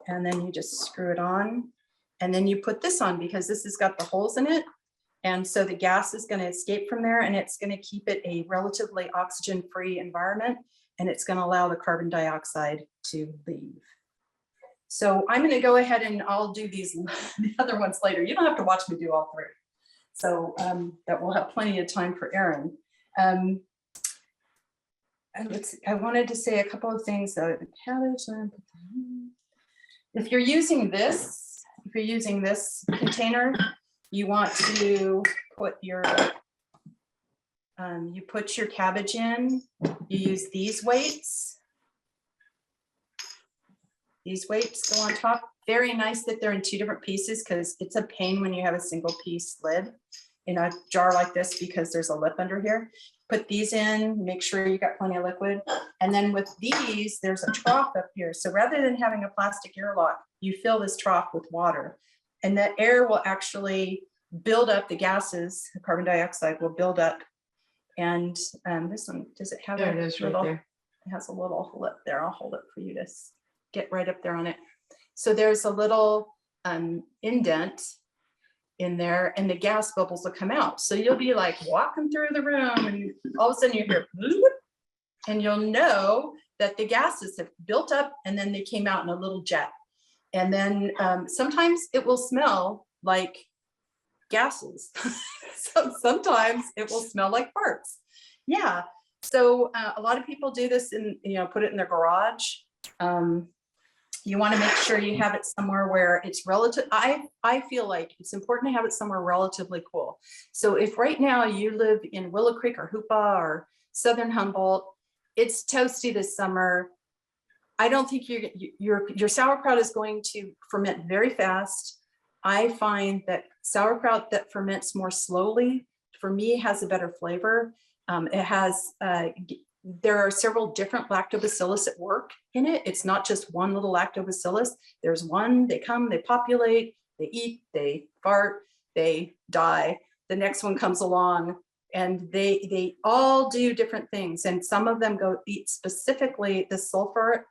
And then you just screw it on. And then you put this on, because this has got the holes in it. And so the gas is going to escape from there, and it's going to keep it a relatively oxygen-free environment, and it's going to allow the carbon dioxide to leave. So I'm going to go ahead and I'll do these the other ones later. You don't have to watch me do all three. So that we'll have plenty of time for Erin. And I wanted to say a couple of things. If you're using this container, you want to put your you put your cabbage in. You use these weights. These weights go on top. Very nice that they're in two different pieces, because it's a pain when you have a single piece lid in a jar like this, because there's a lip under here. Put these in, make sure you got plenty of liquid. And then with these, there's a trough up here. So rather than having a plastic airlock, you fill this trough with water, and the air will actually build up, the gases, the carbon dioxide will build up. And this one, does it have There it is right little, there. it has a little lip there. I'll hold it for you to get right up there on it. So there's a little indent in there, and the gas bubbles will come out. So you'll be like walking through the room, and all of a sudden you hear bloop, and you'll know that the gases have built up, and then they came out in a little jet. And then sometimes it will smell like gases. So sometimes it will smell like farts. Yeah. So a lot of people do this and, put it in their garage. You want to make sure you have it somewhere where it's relative. I feel like it's important to have it somewhere relatively cool. So if right now you live in Willow Creek or Hoopa or Southern Humboldt, it's toasty this summer. I don't think your sauerkraut is going to ferment very fast. I find that sauerkraut that ferments more slowly, for me, has a better flavor. There are several different lactobacillus at work in it. It's not just one little lactobacillus. There's one, they come, they populate, they eat, they fart, they die. The next one comes along, and they all do different things. And some of them go eat specifically the sulfur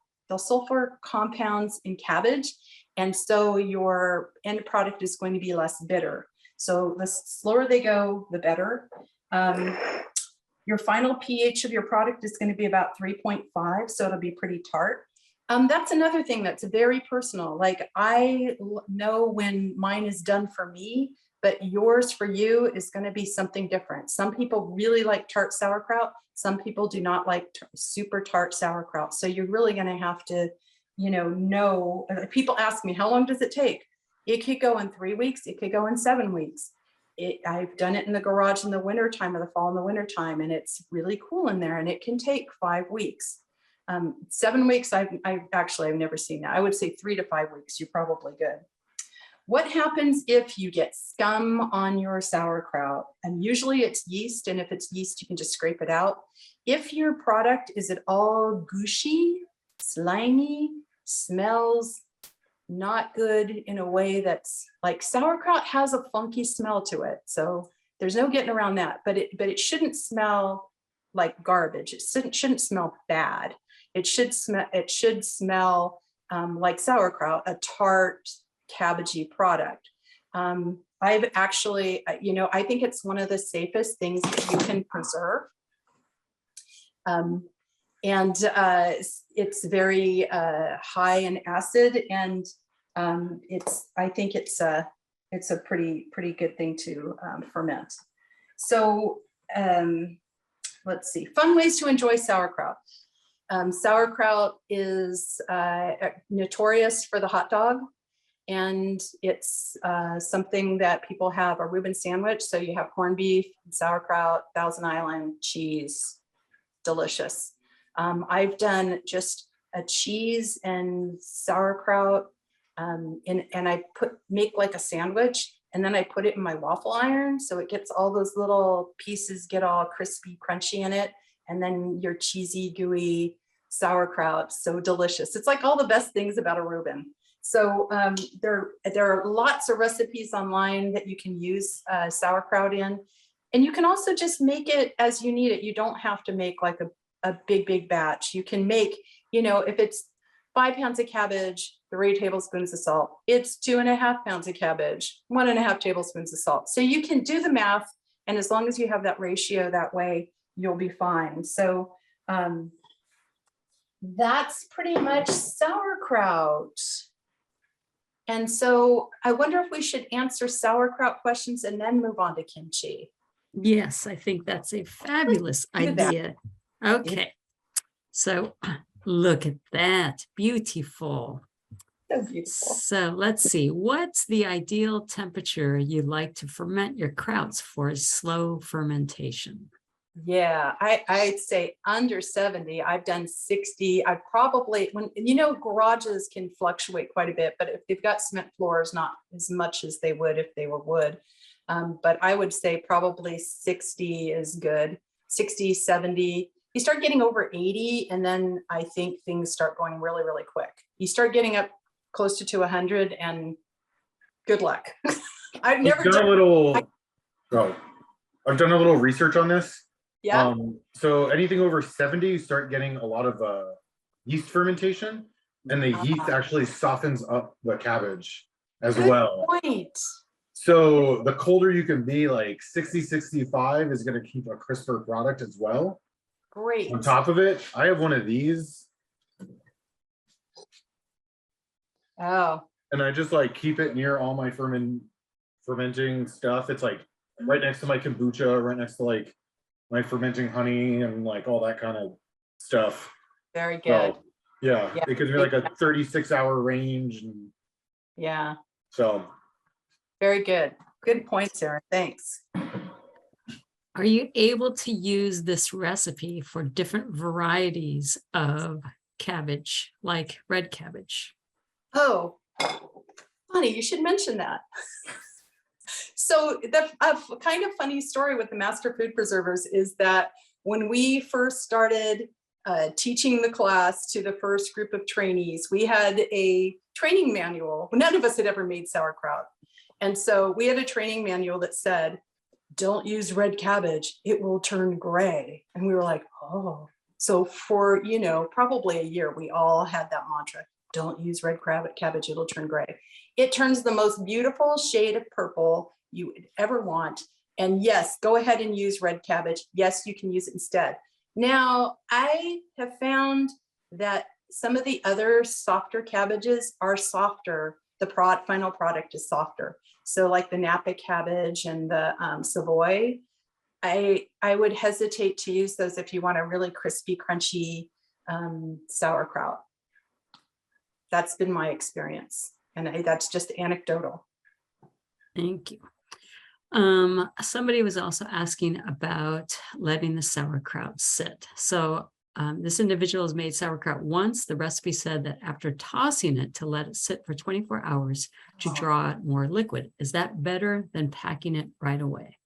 compounds in cabbage. And so your end product is going to be less bitter. So the slower they go, the better. Your final pH of your product is going to be about 3.5, so it'll be pretty tart. That's another thing that's very personal. Like, I know when mine is done for me, but yours for you is going to be something different. Some people really like tart sauerkraut. Some people do not like super tart sauerkraut. So you're really going to have to, know. People ask me, how long does it take? It could go in 3 weeks. It could go in 7 weeks. I've done it in the garage in the winter time, or the fall and the winter time, and it's really cool in there, and it can take 5 weeks. 7 weeks, I've never seen that. I would say 3 to 5 weeks, you're probably good. What happens if you get scum on your sauerkraut? And usually it's yeast, and if it's yeast, you can just scrape it out. If your product is at all gushy, slimy, smells not good in a way that's like, sauerkraut has a funky smell to it. So there's no getting around that, but it shouldn't smell like garbage. It shouldn't smell bad. It should smell like sauerkraut, a tart, cabbagey product. I've actually, I think it's one of the safest things that you can preserve. It's very high in acid, and I think it's a pretty good thing to ferment. So let's see, fun ways to enjoy sauerkraut. Sauerkraut is notorious for the hot dog, and it's something that people have a Reuben sandwich. So you have corned beef, sauerkraut, Thousand Island, cheese, delicious. I've done just a cheese and sauerkraut, and I make like a sandwich, and then I put it in my waffle iron, so it gets all those little pieces get all crispy, crunchy in it, and then your cheesy, gooey sauerkraut, so delicious. It's like all the best things about a Reuben. So there are lots of recipes online that you can use sauerkraut in, and you can also just make it as you need it. You don't have to make like a big batch. You can make, if it's 5 pounds of cabbage, 3 tablespoons of salt. It's 2.5 pounds of cabbage, 1.5 tablespoons of salt. So you can do the math, and as long as you have that ratio that way, you'll be fine. So that's pretty much sauerkraut. And so I wonder if we should answer sauerkraut questions and then move on to kimchi. Yes, I think that's a fabulous do that. idea. Okay, so look at that, beautiful. So beautiful. So let's see, what's the ideal temperature you like to ferment your krauts for a slow fermentation? Yeah, I'd say under 70. I've done 60. I probably, when garages can fluctuate quite a bit, but if they've got cement floors, not as much as they would if they were wood. But I would say probably 60 is good. 60, 70. You start getting over 80, and then I think things start going really, really quick. You start getting up close to 100, and good luck. I've never done a little. I've done a little research on this. Yeah. So anything over 70, you start getting a lot of yeast fermentation, and the yeast actually softens up the cabbage as Good well. point. So the colder you can be, like 60, 65 is going to keep a crisper product as well. Great. On top of it, I have one of these, Oh, and I just like keep it near all my fermenting stuff. It's like right next to my kombucha, right next to like my fermenting honey and like all that kind of stuff. very good. So, yeah, Yeah. it could be like a 36-hour range, and Yeah, so very good. Good points, Sarah. Thanks. Are you able to use this recipe for different varieties of cabbage, like red cabbage? Oh, funny, you should mention that. So the kind of funny story with the Master Food Preservers is that when we first started teaching the class to the first group of trainees, we had a training manual. None of us had ever made sauerkraut. And so we had a training manual that said, don't use red cabbage, it will turn gray. And we were like, oh. So for, probably a year, we all had that mantra, don't use red cabbage, it'll turn gray. It turns the most beautiful shade of purple you would ever want. And yes, go ahead and use red cabbage. Yes, you can use it instead. Now, I have found that some of the other softer cabbages are softer. The final product is softer. So like the Napa cabbage and the Savoy, I would hesitate to use those if you want a really crispy, crunchy sauerkraut. That's been my experience. And that's just anecdotal. Thank you. Somebody was also asking about letting the sauerkraut sit. So this individual has made sauerkraut once. The recipe said that after tossing it to let it sit for 24 hours to draw out more liquid. Is that better than packing it right away?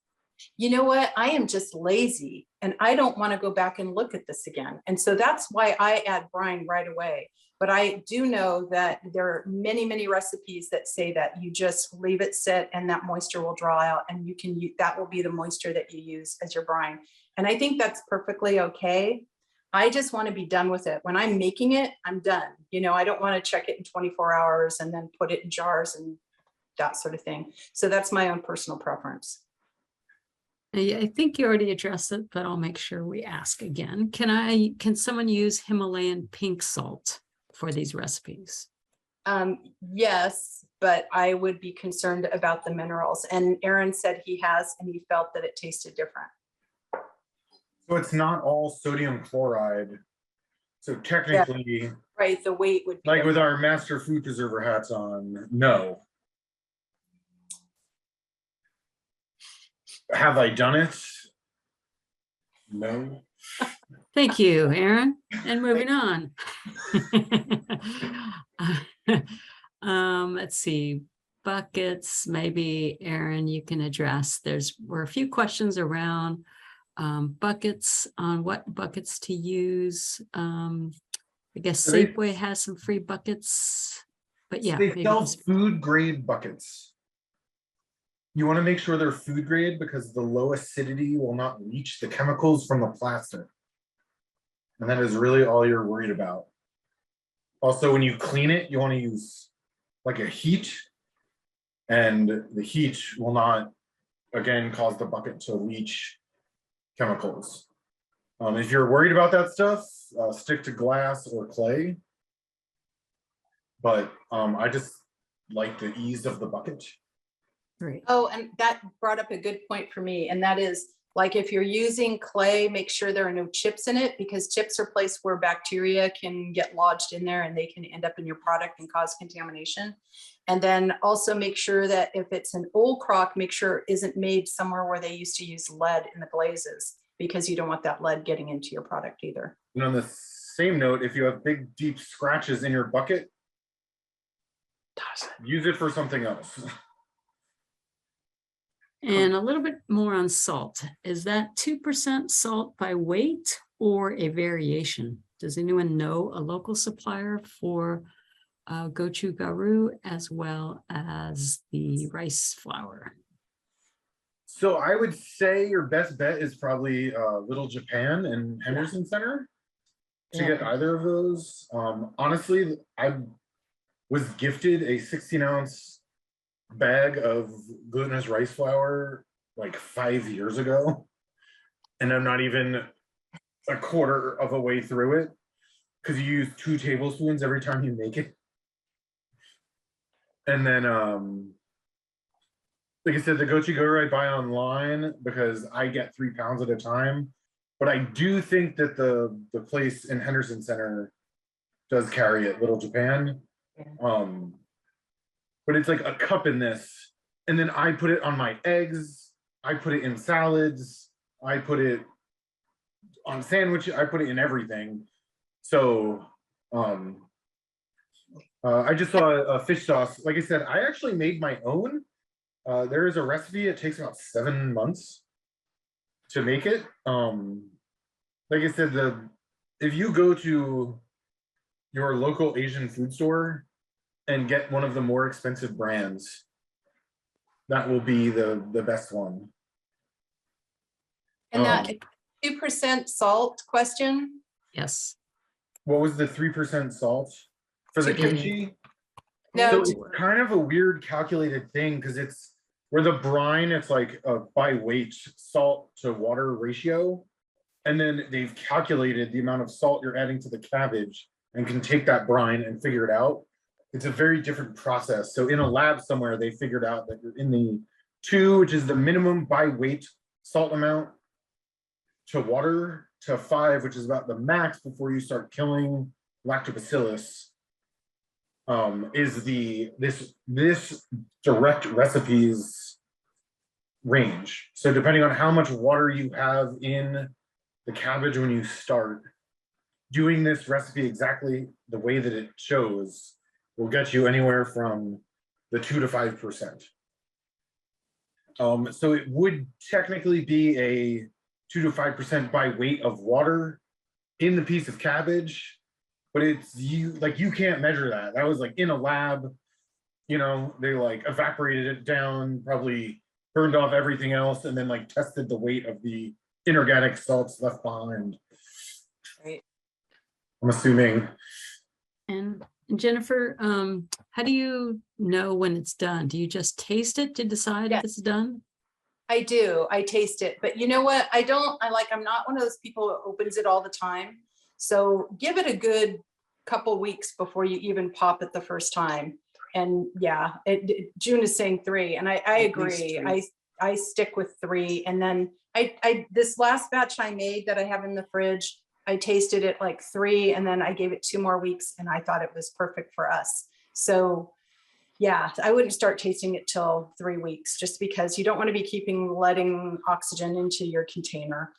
You know what? I am just lazy and I don't want to go back and look at this again. And so that's why I add brine right away. But I do know that there are many, many recipes that say that you just leave it sit and that moisture will draw out, and you can use, that will be the moisture that you use as your brine. And I think that's perfectly okay. I just want to be done with it. When I'm making it, I'm done. I don't want to check it in 24 hours and then put it in jars and that sort of thing. So that's my own personal preference. I think you already addressed it, but I'll make sure we ask again. Can someone use Himalayan pink salt for these recipes? Yes, but I would be concerned about the minerals. And Aaron said he has, and he felt that it tasted different. So it's not all sodium chloride. So technically, Right, the weight would be like with our master food preserver hats on, no. Have I done it? No. Thank you, Aaron. And moving on. Let's see, buckets, maybe Aaron, you can address. Were a few questions around buckets, on what buckets to use. I guess Safeway has some free buckets, but yeah. They maybe sell just- food grade buckets. You want to make sure they're food grade because the low acidity will not leach the chemicals from the plastic. And that is really all you're worried about. Also, when you clean it, you want to use like a heat, and the heat will not, again, cause the bucket to leach chemicals. If you're worried about that stuff, stick to glass or clay. But I just like the ease of the bucket. Great. Oh, and that brought up a good point for me. And that is, like, if you're using clay, make sure there are no chips in it, because chips are a place where bacteria can get lodged in there and they can end up in your product and cause contamination. And then also make sure that if it's an old crock, make sure it isn't made somewhere where they used to use lead in the glazes, because you don't want that lead getting into your product either. And on the same note, if you have big, deep scratches in your bucket, use it for something else. And a little bit more on salt. Is that 2% salt by weight or a variation? Does anyone know a local supplier for gochugaru as well as the rice flour? So I would say your best bet is probably Little Japan and Henderson Center to get either of those. Honestly, I was gifted a 16-ounce bag of glutinous rice flour like 5 years ago, and I'm not even a quarter of a way through it, because you use 2 tablespoons every time you make it. And then like I said, the gochugaru I buy online because I get 3 pounds at a time. But I do think that the place in Henderson Center does carry it, Little Japan. But it's like a cup in this, and then I put it on my eggs, I put it in salads, I put it on sandwiches, I put it in everything. So I just saw a fish sauce. Like I said, I actually made my own. There is a recipe. It takes about 7 months to make it. Like I said, if you go to your local Asian food store and get one of the more expensive brands, that will be the best one. And that 2% salt question. Yes. What was the 3% salt for the kimchi? No, So it's kind of a weird calculated thing, because it's where the brine, it's like a by weight salt to water ratio. And then they've calculated the amount of salt you're adding to the cabbage and can take that brine and figure it out. It's a very different process. So in a lab somewhere, they figured out that you're in the 2, which is the minimum by weight salt amount, to water, to 5, which is about the max before you start killing lactobacillus, is this direct recipes range. So depending on how much water you have in the cabbage when you start, doing this recipe exactly the way that it shows will get you anywhere from the 2 to 5%. So it would technically be a 2 to 5% by weight of water in the piece of cabbage, but it's you can't measure that. That was like in a lab, they like evaporated it down, probably burned off everything else, and then like tested the weight of the inorganic salts left behind. Right. I'm assuming. And Jennifer, how do you know when it's done? Do you just taste it to decide if it's done? I do. I taste it. But you know what? I'm not one of those people who opens it all the time. So give it a good couple weeks before you even pop it the first time. And yeah, June is saying 3. And I agree. I stick with 3. And then this last batch I made that I have in the fridge, I tasted it like 3, and then I gave it 2 more weeks, and I thought it was perfect for us. So yeah, I wouldn't start tasting it till 3 weeks, just because you don't want to be letting oxygen into your container.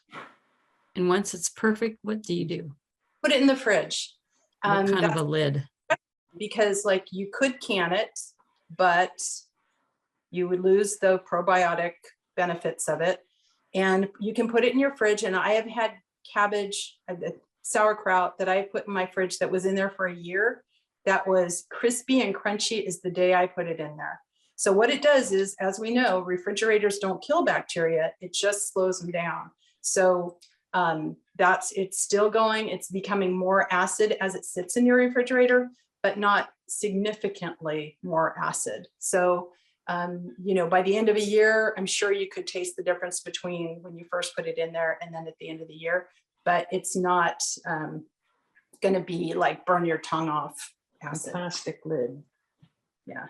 And once it's perfect, what do you do? Put it in the fridge. What kind of a lid? Because like you could can it, but you would lose the probiotic benefits of it. And you can put it in your fridge. And I have had cabbage, sauerkraut that I put in my fridge that was in there for a year. That was crispy and crunchy is the day I put it in there. So what it does is, as we know, refrigerators don't kill bacteria. It just slows them down. So it's still going. It's becoming more acid as it sits in your refrigerator, but not significantly more acid. So, you know, by the end of a year, I'm sure you could taste the difference between when you first put it in there and then at the end of the year, but it's not going to be like burn your tongue off acid. Plastic lid. Yeah.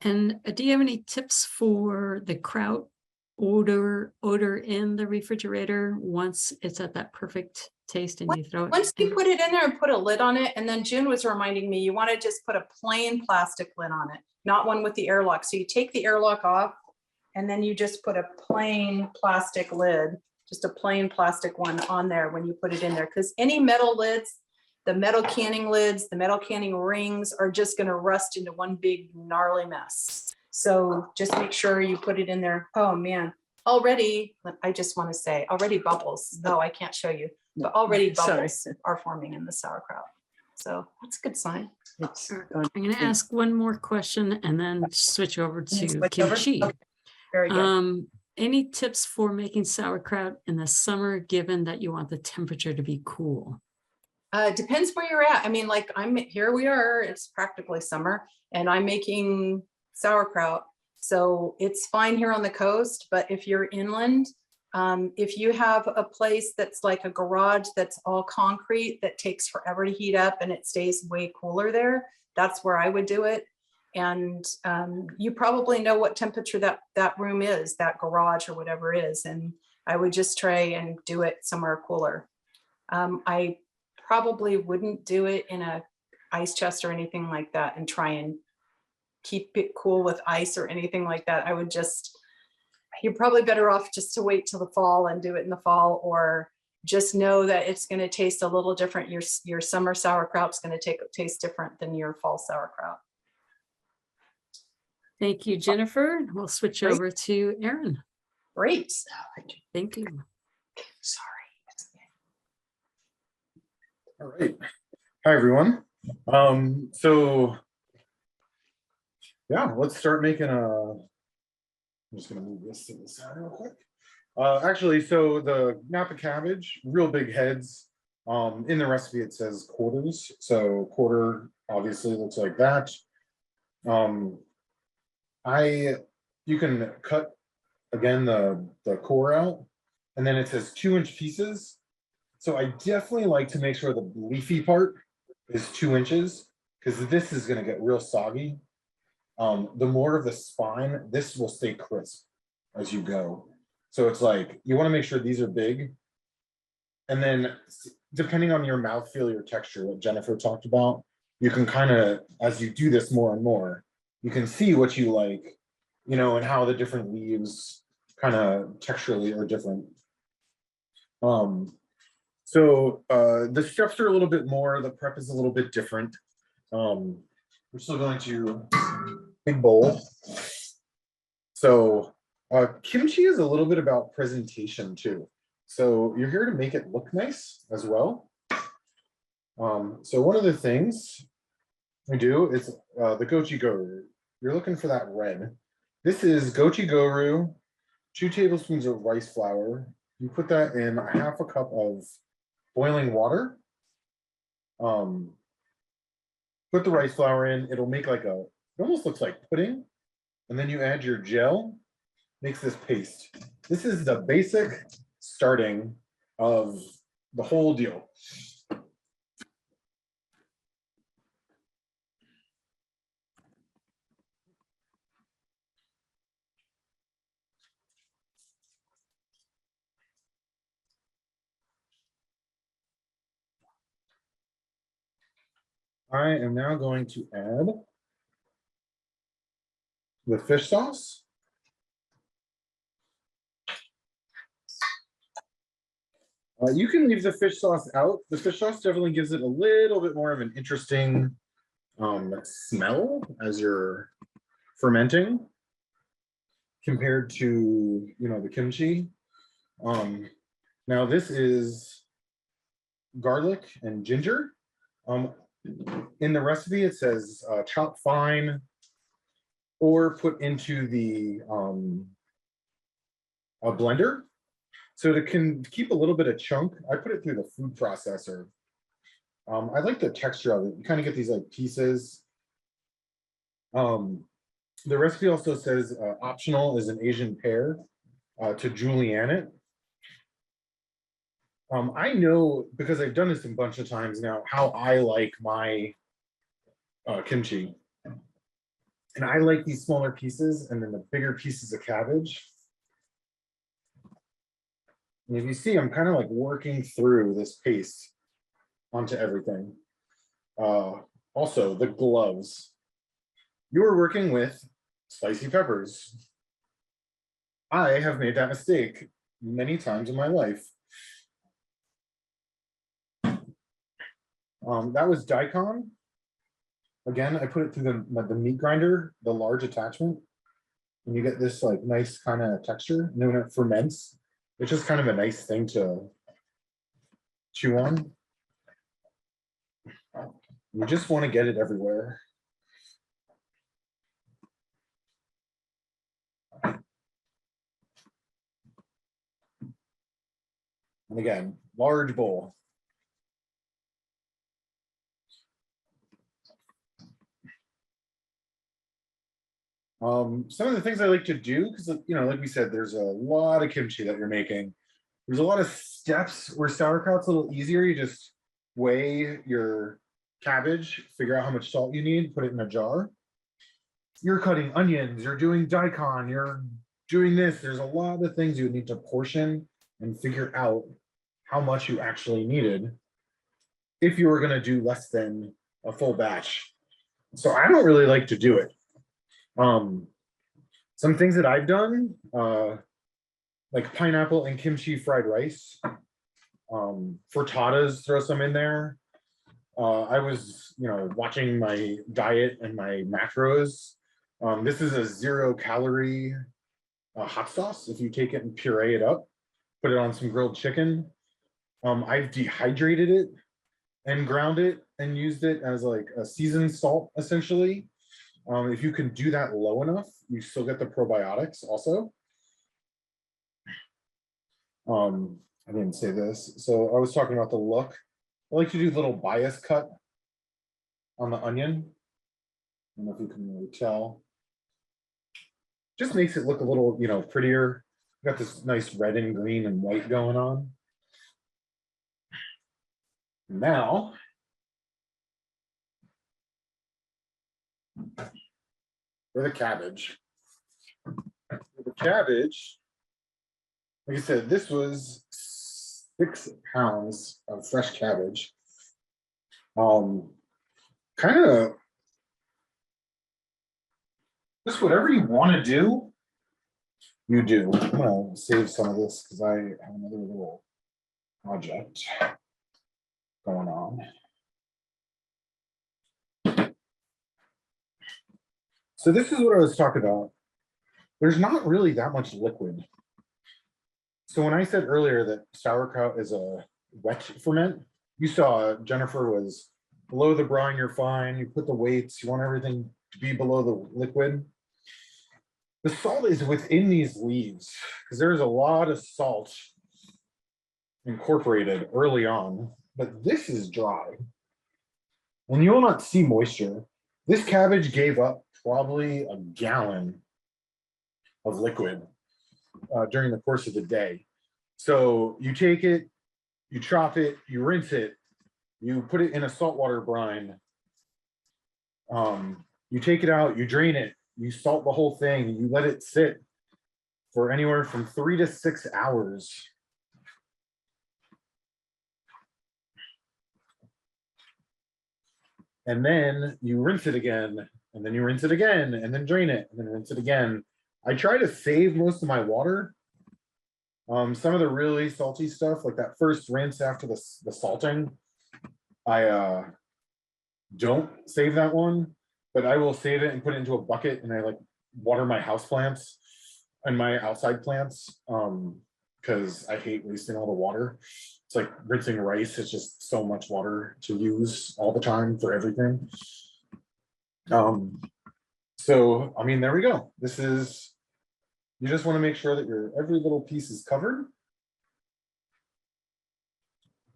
And do you have any tips for the kraut odor in the refrigerator once it's at that perfect taste and you throw it Once you in? put it in there and put a lid on it, and then June was reminding me, you want to just put a plain plastic lid on it, not one with the airlock. So you take the airlock off and then you just put a plain plastic lid, just a plain plastic one on there when you put it in there. Because any metal lids, the metal canning lids, the metal canning rings are just going to rust into one big gnarly mess. So just make sure you put it in there. Oh man, already, I just want to say, already bubbles, though I can't show you, but already Sorry. bubbles are forming in the sauerkraut. So that's a good sign. It's Sure. going I'm going to ask one more question and then switch over to Switch over? kimchi. Okay, very good. Any tips for making sauerkraut in the summer, given that you want the temperature to be cool? Depends where you're at. I mean, like here we are, it's practically summer and I'm making sauerkraut. So it's fine here on the coast, but if you're inland, if you have a place that's like a garage that's all concrete that takes forever to heat up and it stays way cooler there, that's where I would do it. And you probably know what temperature that room is, that garage or whatever it is. And I would just try and do it somewhere cooler. I probably wouldn't do it in a ice chest or anything like that and try and keep it cool with ice or anything like that. I would just, you're probably better off just to wait till the fall and do it in the fall, or just know that it's going to taste a little different. Your summer sauerkraut's going to taste different than your fall sauerkraut. Thank you, Jennifer. We'll switch Great. over to Erin. Great. Thank you. Sorry. All right. Hi, everyone. So yeah, let's start making I'm just gonna move this to the side real quick. Actually, so the Napa cabbage, real big heads. In the recipe it says quarters, so quarter obviously looks like that. You can cut again the core out, and then it says 2-inch pieces. So I definitely like to make sure the leafy part is 2 inches, because this is going to get real soggy. The more of the spine, this will stay crisp as you go. So it's like, you want to make sure these are big. And then depending on your mouthfeel, your texture, what Jennifer talked about, you can kind of, as you do this more and more, you can see what you like, you know, and how the different leaves kind of texturally are different. So the steps are a little bit more, the prep is a little bit different. We're still going to big bowl. So kimchi is a little bit about presentation too. So you're here to make it look nice as well. So one of the things we do is the gochi-garu. You're looking for that red. This is gochi-garu, 2 tablespoons of rice flour. You put that in 1/2 cup of boiling water. Put the rice flour in, it'll make like it almost looks like pudding. And then you add your gel, makes this paste. This is the basic starting of the whole deal. I am now going to add the fish sauce. You can leave the fish sauce out. The fish sauce definitely gives it a little bit more of an interesting smell as you're fermenting compared to, you know, the kimchi. Now this is garlic and ginger. In the recipe it says chop fine or put into the a blender. So to can keep a little bit of chunk, I put it through the food processor. I like the texture of it. You kind of get these like pieces. The recipe also says optional is an Asian pear to julienne it. I know because I've done this a bunch of times now how I like my kimchi. And I like these smaller pieces and then the bigger pieces of cabbage. And if you see, I'm kind of like working through this paste onto everything. Also, the gloves. You are working with spicy peppers. I have made that mistake many times in my life. That was daikon. Again, I put it through the meat grinder, the large attachment, and you get this like nice kind of texture. And then when it ferments, it's just kind of a nice thing to chew on. You just want to get it everywhere. And again, large bowl. Some of the things I like to do, because like we said, there's a lot of kimchi that you're making. There's a lot of steps where sauerkraut's a little easier. You just weigh your cabbage, figure out how much salt you need, put it in a jar. You're cutting onions, you're doing daikon, you're doing this. There's a lot of things you need to portion and figure out how much you actually needed if you were going to do less than a full batch. So I don't really like to do it. Some things that I've done, like pineapple and kimchi fried rice. Frittatas, throw some in there. I was, watching my diet and my macros. This is a 0-calorie hot sauce. If you take it and puree it up, put it on some grilled chicken. I've dehydrated it and ground it and used it as like a seasoned salt, essentially. If you can do that low enough, you still get the probiotics also. I didn't say this. So I was talking about the look. I like to do little bias cut on the onion. I don't know if you can really tell. Just makes it look a little, prettier. Got this nice red and green and white going on. Now, for the cabbage. The cabbage, like I said, this was 6 pounds of fresh cabbage. Kind of just whatever you want to do, you do. I'm gonna save some of this because I have another little project going on. So this is what I was talking about. There's not really that much liquid. So when I said earlier that sauerkraut is a wet ferment, you saw Jennifer was below the brine, you're fine. You put the weights, you want everything to be below the liquid. The salt is within these leaves because there's a lot of salt incorporated early on, but this is dry. And you will not see moisture. This cabbage gave up probably a gallon of liquid during the course of the day. So you take it, you chop it, you rinse it, you put it in a saltwater brine. You take it out, you drain it, you salt the whole thing, you let it sit for anywhere from 3 to 6 hours. And then you rinse it again, and then you rinse it again, and then drain it, and then rinse it again. I try to save most of my water. Some of the really salty stuff, like that first rinse after the salting, I don't save that one, but I will save it and put it into a bucket, and I like water my house plants and my outside plants because I hate wasting all the water. It's like rinsing rice. It's just so much water to use all the time for everything. So, I mean, there we go. This is, you just want to make sure that your every little piece is covered.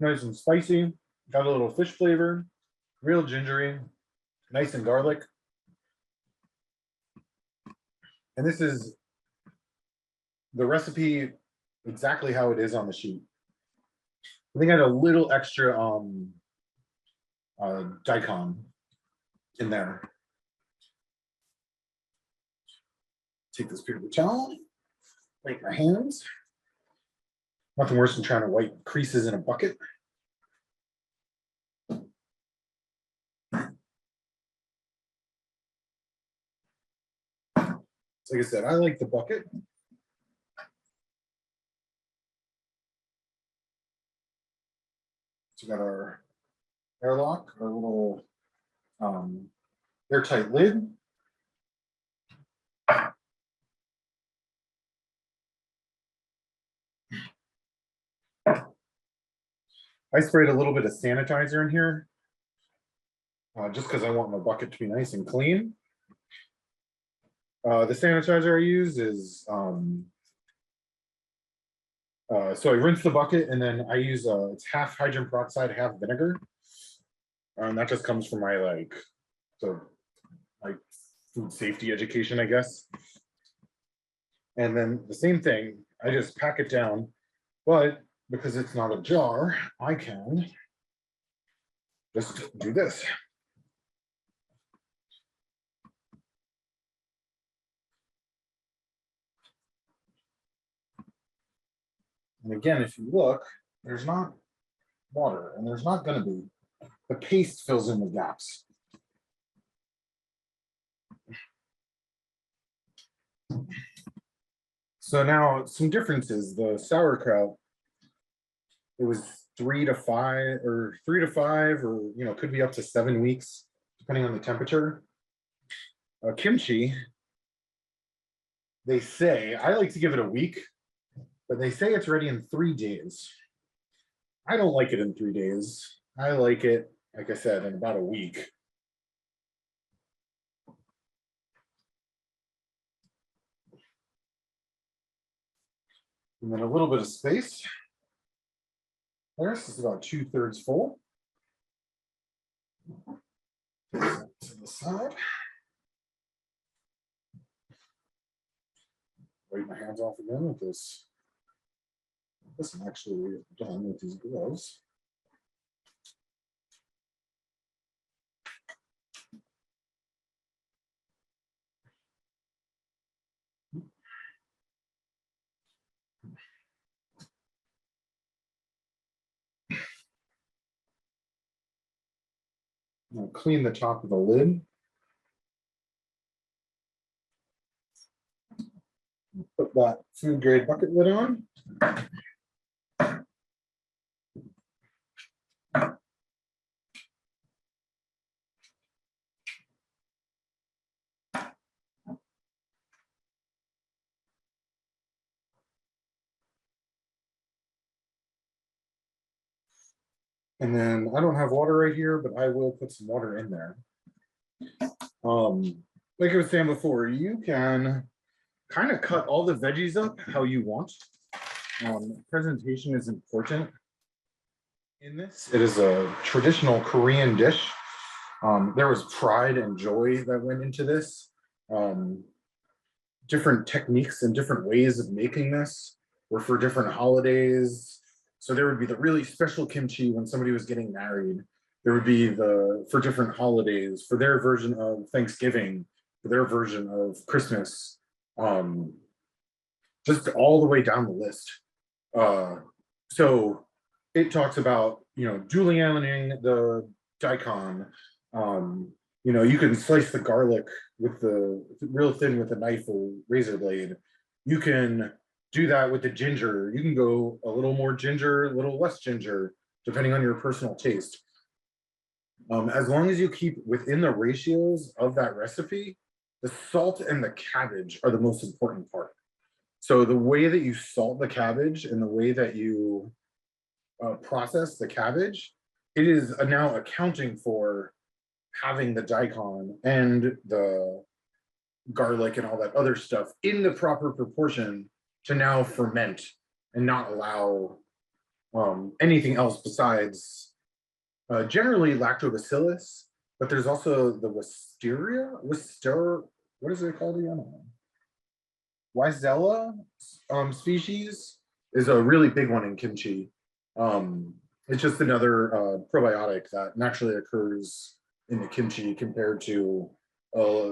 Nice and spicy, got a little fish flavor, real gingery, nice and garlic. And this is the recipe exactly how it is on the sheet. I think I had a little extra daikon in there. Take this paper towel, wipe my hands. Nothing worse than trying to wipe creases in a bucket. So like I said, I like the bucket. So we got our airlock, our little airtight lid. I sprayed a little bit of sanitizer in here, just because I want my bucket to be nice and clean. The sanitizer I use is, so I rinse the bucket and then I use, it's half hydrogen peroxide, half vinegar. And that just comes from my food safety education, I guess. And then the same thing, I just pack it down, but because it's not a jar, I can just do this. And again, if you look, there's not water and there's not going to be. The paste fills in the gaps. So now some differences. The sauerkraut, it was 3 to 5 or could be up to 7 weeks, depending on the temperature. Kimchi, they say, I like to give it a week, but they say it's ready in 3 days. I don't like it in 3 days. I like it, like I said, in about a week. And then a little bit of space. This is about 2/3 full. To the side. Wipe my hands off again with this. This is actually done with these gloves. Now clean the top of the lid. Put that food grade bucket lid on. And then I don't have water right here, but I will put some water in there. Like I was saying before, you can kind of cut all the veggies up how you want. Presentation is important in this. It is a traditional Korean dish. There was pride and joy that went into this. Different techniques and different ways of making this were for different holidays. So there would be the really special kimchi when somebody was getting married. There would be for different holidays, for their version of Thanksgiving, for their version of Christmas, just all the way down the list. So it talks about, julienning the daikon. You can slice the garlic with the real thin with a knife or razor blade. You can do that with the ginger. You can go a little more ginger, a little less ginger, depending on your personal taste. As long as you keep within the ratios of that recipe, the salt and the cabbage are the most important part. So the way that you salt the cabbage and the way that you process the cabbage, it is now accounting for having the daikon and the garlic and all that other stuff in the proper proportion to now ferment and not allow anything else besides generally lactobacillus, but there's also the what is it called again? Weissella species is a really big one in kimchi. It's just another probiotic that naturally occurs in the kimchi compared to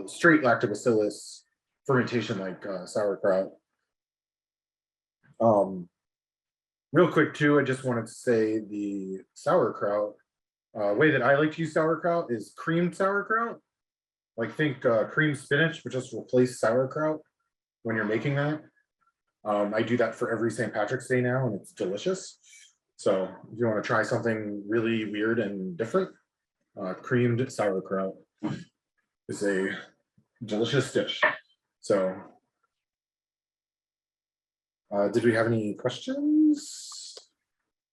straight lactobacillus fermentation like sauerkraut. Real quick too, I just wanted to say the sauerkraut, way that I like to use sauerkraut is creamed sauerkraut. Like think creamed spinach, but just replace sauerkraut when you're making that. I do that for every St. Patrick's Day now, and it's delicious. So if you want to try something really weird and different, creamed sauerkraut is a delicious dish. So did we have any questions?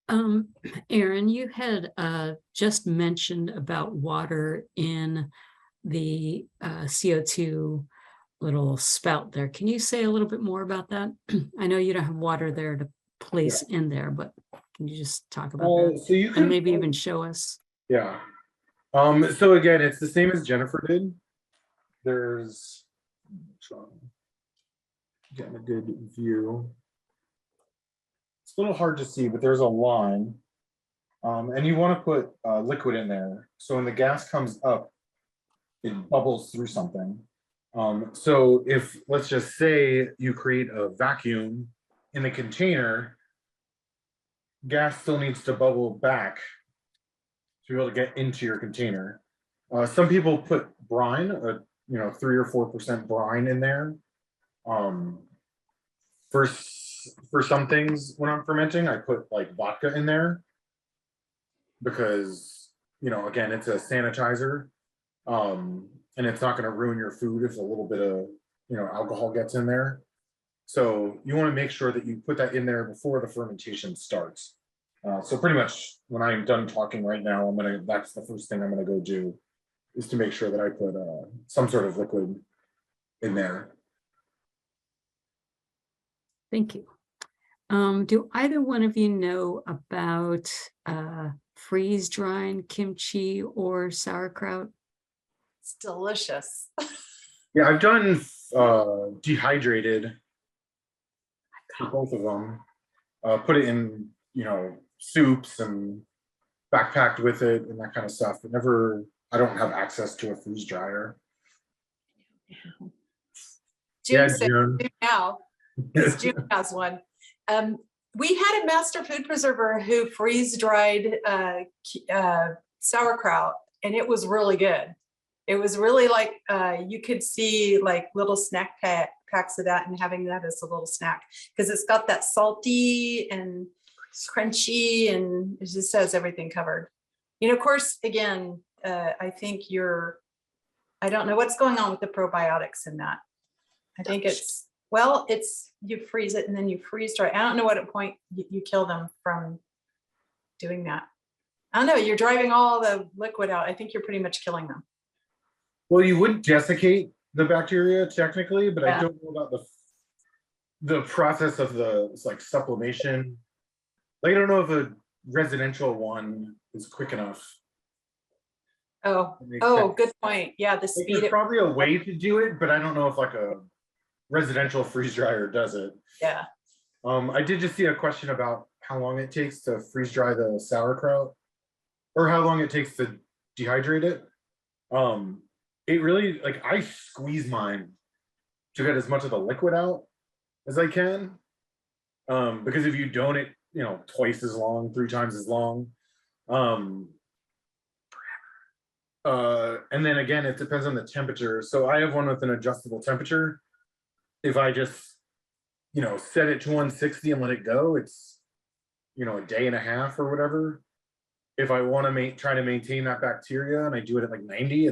Aaron, you had just mentioned about water in the CO2 little spout there. Can you say a little bit more about that? I know you don't have water there to place in there, but can you just talk about that? So you And can maybe even show us. Yeah. So again, it's the same as Jennifer did. There's getting a good view. It's a little hard to see, but there's a line. And you want to put liquid in there. So when the gas comes up, it bubbles through something. So if, let's just say you create a vacuum in the container, gas still needs to bubble back to be able to get into your container. Some people put brine, 3 or 4% brine in there. For some things when I'm fermenting, I put like vodka in there because, again, it's a sanitizer. And it's not going to ruin your food if a little bit of, alcohol gets in there. So you want to make sure that you put that in there before the fermentation starts. So pretty much when I'm done talking right now, that's the first thing I'm gonna go do is to make sure that I put some sort of liquid in there. Thank you. Do either one of you know about freeze drying kimchi or sauerkraut? It's delicious. Yeah, I've done dehydrated for both of them. Put it in, soups and backpacked with it and that kind of stuff. But I don't have access to a freeze dryer. June said June. now, because June has one. We had a master food preserver who freeze dried sauerkraut, and it was really good. It was really like you could see like little snack packs of that and having that as a little snack because it's got that salty and crunchy and it just has everything covered. Of course, again, I think I don't know what's going on with the probiotics in that. I think it's you freeze it and then you freeze dry. I don't know what point you kill them from doing that. I don't know. You're driving all the liquid out. I think you're pretty much killing them. Well, you would desiccate the bacteria technically, but Yeah. I don't know about the process of it's like sublimation. Like, I don't know if a residential one is quick enough. Oh, good point. Yeah, the Like, speed. there's probably a way to do it, but I don't know if like a residential freeze dryer does it. Yeah. I did just see a question about how long it takes to freeze dry the sauerkraut, or how long it takes to dehydrate it. It really, like, I squeeze mine to get as much of the liquid out as I can. Because if you don't, it, twice as long, 3 times as long. And then again, it depends on the temperature. So I have one with an adjustable temperature. If I just, set it to 160 and let it go, it's, a day and a half or whatever. If I want to try to maintain that bacteria and I do it at like 90,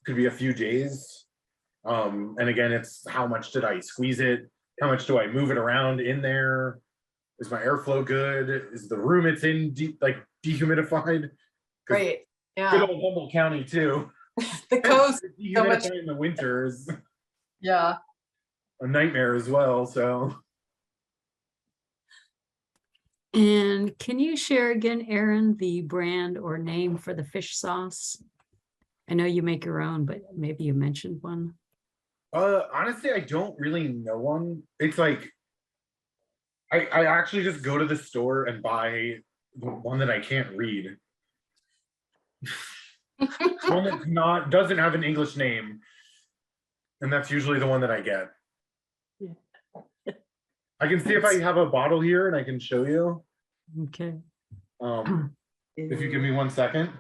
could be a few days. And again, it's how much did I squeeze it? How much do I move it around in there? Is my airflow good? Is the room it's in dehumidified? Great. Yeah. Good old Humboldt County too. The coast. So much. Dehumidifying in the winter is Yeah. a nightmare as well. So And can you share again, Erin, the brand or name for the fish sauce? I know you make your own, but maybe you mentioned one. Honestly, I don't really know one. It's like I actually just go to the store and buy the one that I can't read. One that's not doesn't have an English name. And that's usually the one that I get. I can see if I have a bottle here and I can show you. Okay. If you give me 1 second.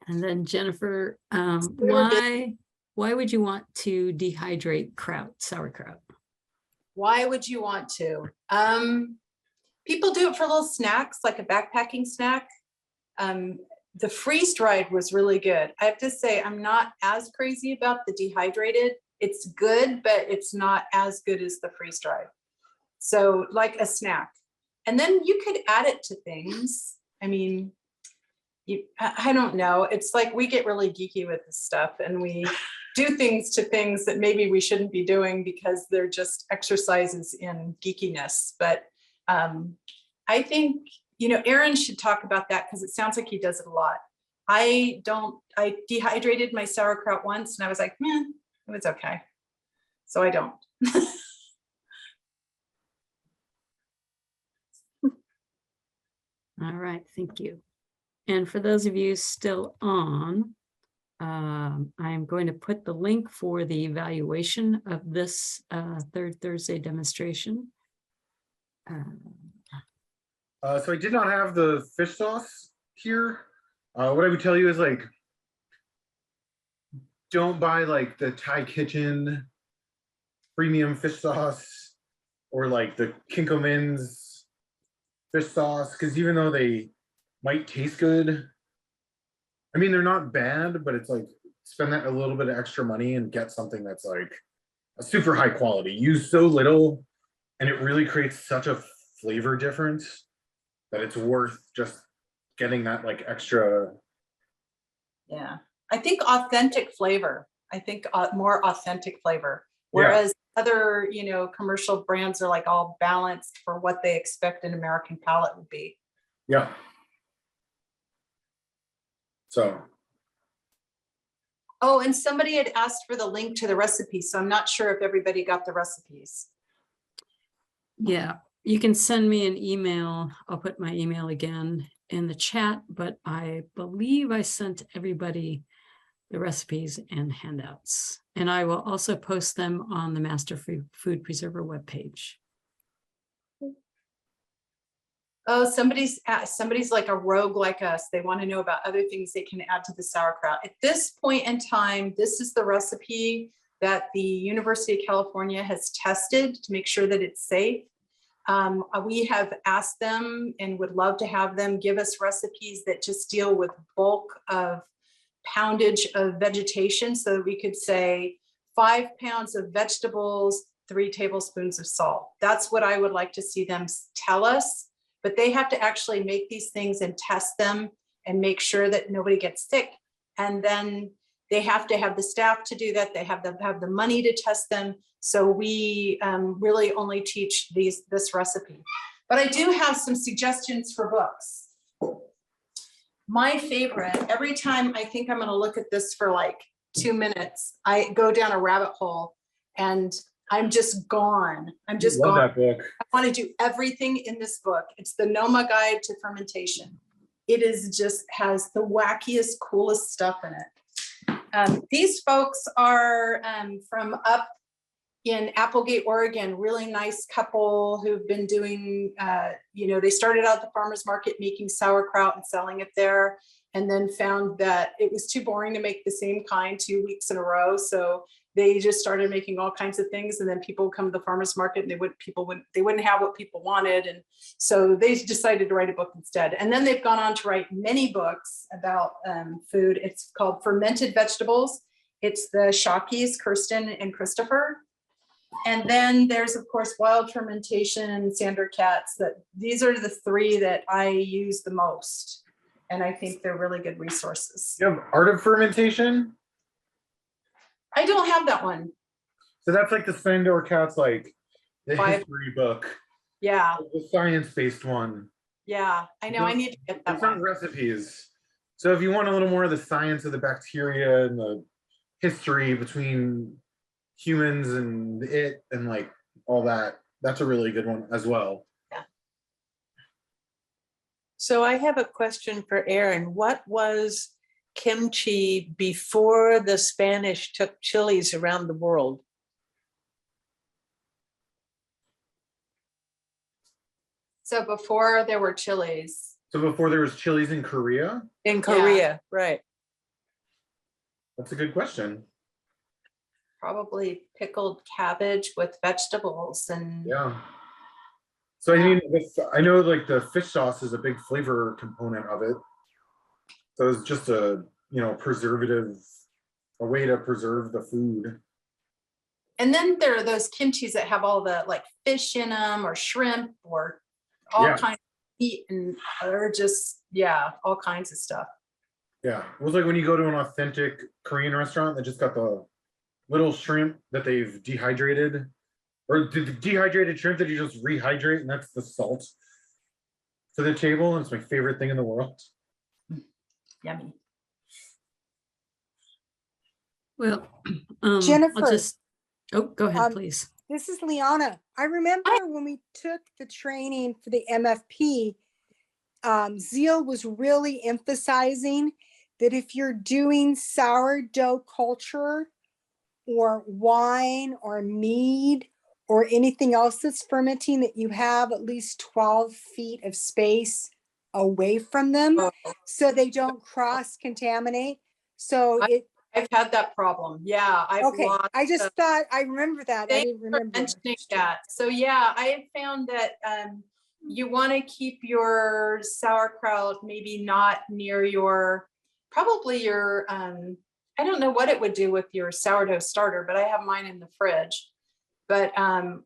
And then Jennifer, We were busy. why would you want to dehydrate sauerkraut? Why would you want to? People do it for little snacks, like a backpacking snack. The freeze dried was really good. I have to say, I'm not as crazy about the dehydrated. It's good, but it's not as good as the freeze dried. So like a snack. And then you could add it to things. I mean, I don't know. It's like we get really geeky with this stuff and we do things to things that maybe we shouldn't be doing because they're just exercises in geekiness. But I think, Aaron should talk about that because it sounds like he does it a lot. I dehydrated my sauerkraut once and I was like, man, it was okay. So I don't. All right, thank you. And for those of you still on, I'm going to put the link for the evaluation of this third Thursday demonstration. So I did not have the fish sauce here. What I would tell you is like, don't buy like the Thai Kitchen premium fish sauce or like the Kinkoman's fish sauce, because even though they might taste good, I mean, they're not bad, but it's like spend that a little bit of extra money and get something that's like a super high quality. Use so little and it really creates such a flavor difference that it's worth just getting that like extra. Yeah, I think authentic flavor. I think more authentic flavor. Whereas other, commercial brands are like all balanced for what they expect an American palate would be. Yeah. So. Oh, and somebody had asked for the link to the recipe, so I'm not sure if everybody got the recipes. Yeah, you can send me an email. I'll put my email again in the chat, but I believe I sent everybody the recipes and handouts. And I will also post them on the Master Food Preserver webpage. Oh, somebody's like a rogue like us. They want to know about other things they can add to the sauerkraut. At this point in time, this is the recipe that the University of California has tested to make sure that it's safe. We have asked them and would love to have them give us recipes that just deal with bulk of poundage of vegetation, so that we could say 5 pounds of vegetables, 3 tablespoons of salt. That's what I would like to see them tell us. But they have to actually make these things and test them and make sure that nobody gets sick. And then they have to have the staff to do that. They have to have the money to test them. So we really only teach this recipe. But I do have some suggestions for books. My favorite, every time I think I'm going to look at this for like 2 minutes, I go down a rabbit hole and I'm just gone. I'm just Love gone. that book. I want to do everything in this book. It's the Noma Guide to Fermentation. It is just has the wackiest, coolest stuff in it. These folks are from up in Applegate, Oregon, really nice couple who've been doing, they started out at the farmer's market making sauerkraut and selling it there, and then found that it was too boring to make the same kind 2 weeks in a row. So they just started making all kinds of things, and then people would come to the farmer's market and they wouldn't have what people wanted. And so they decided to write a book instead. And then they've gone on to write many books about food. It's called Fermented Vegetables. It's the Shockies, Kirsten and Christopher. And then there's, of course, Wild Fermentation, Sandra Katz. These are the 3 that I use the most. And I think they're really good resources. You have Art of Fermentation? I don't have that one. So that's like the Sandor Katz, like the Five. history book Yeah, The science-based one. yeah, I know, I need to get that Different one. recipes. So if you want a little more of the science of the bacteria and the history between humans and it and like all that, that's a really good one as well. So I have a question for Aaron. What was kimchi before the Spanish took chilies around the world? So before there were chilies, So before there was chilies in Korea? In Korea, right? That's a good question. probably pickled cabbage with vegetables and Yeah. So I Yeah. mean, I know like the fish sauce is a big flavor component of it. So it's just a, preservative, a way to preserve the food. and then there are those kimchis that have all the like fish in them or shrimp or all Yeah. kinds of meat and they're just, yeah, all kinds of stuff. Yeah. It was like when you go to an authentic Korean restaurant that just got the little shrimp that they've dehydrated, or the dehydrated shrimp that you just rehydrate, and that's the salt to the table. And it's my favorite thing in the world. Yummy. Well, Jennifer, I'll just, oh, go ahead, um, please. this is Liana. I remember when we took the training for the MFP, Zeal was really emphasizing that if you're doing sourdough culture or wine or mead or anything else that's fermenting, that you have at least 12 feet of space away from them Oh, so they don't cross contaminate. So I've had that problem. Yeah, I've okay, lost. I just thought, I remember that. I Thanks didn't for remember. mentioning that. So yeah, I have found that you want to keep your sauerkraut maybe not near your, probably your, I don't know what it would do with your sourdough starter, but I have mine in the fridge. But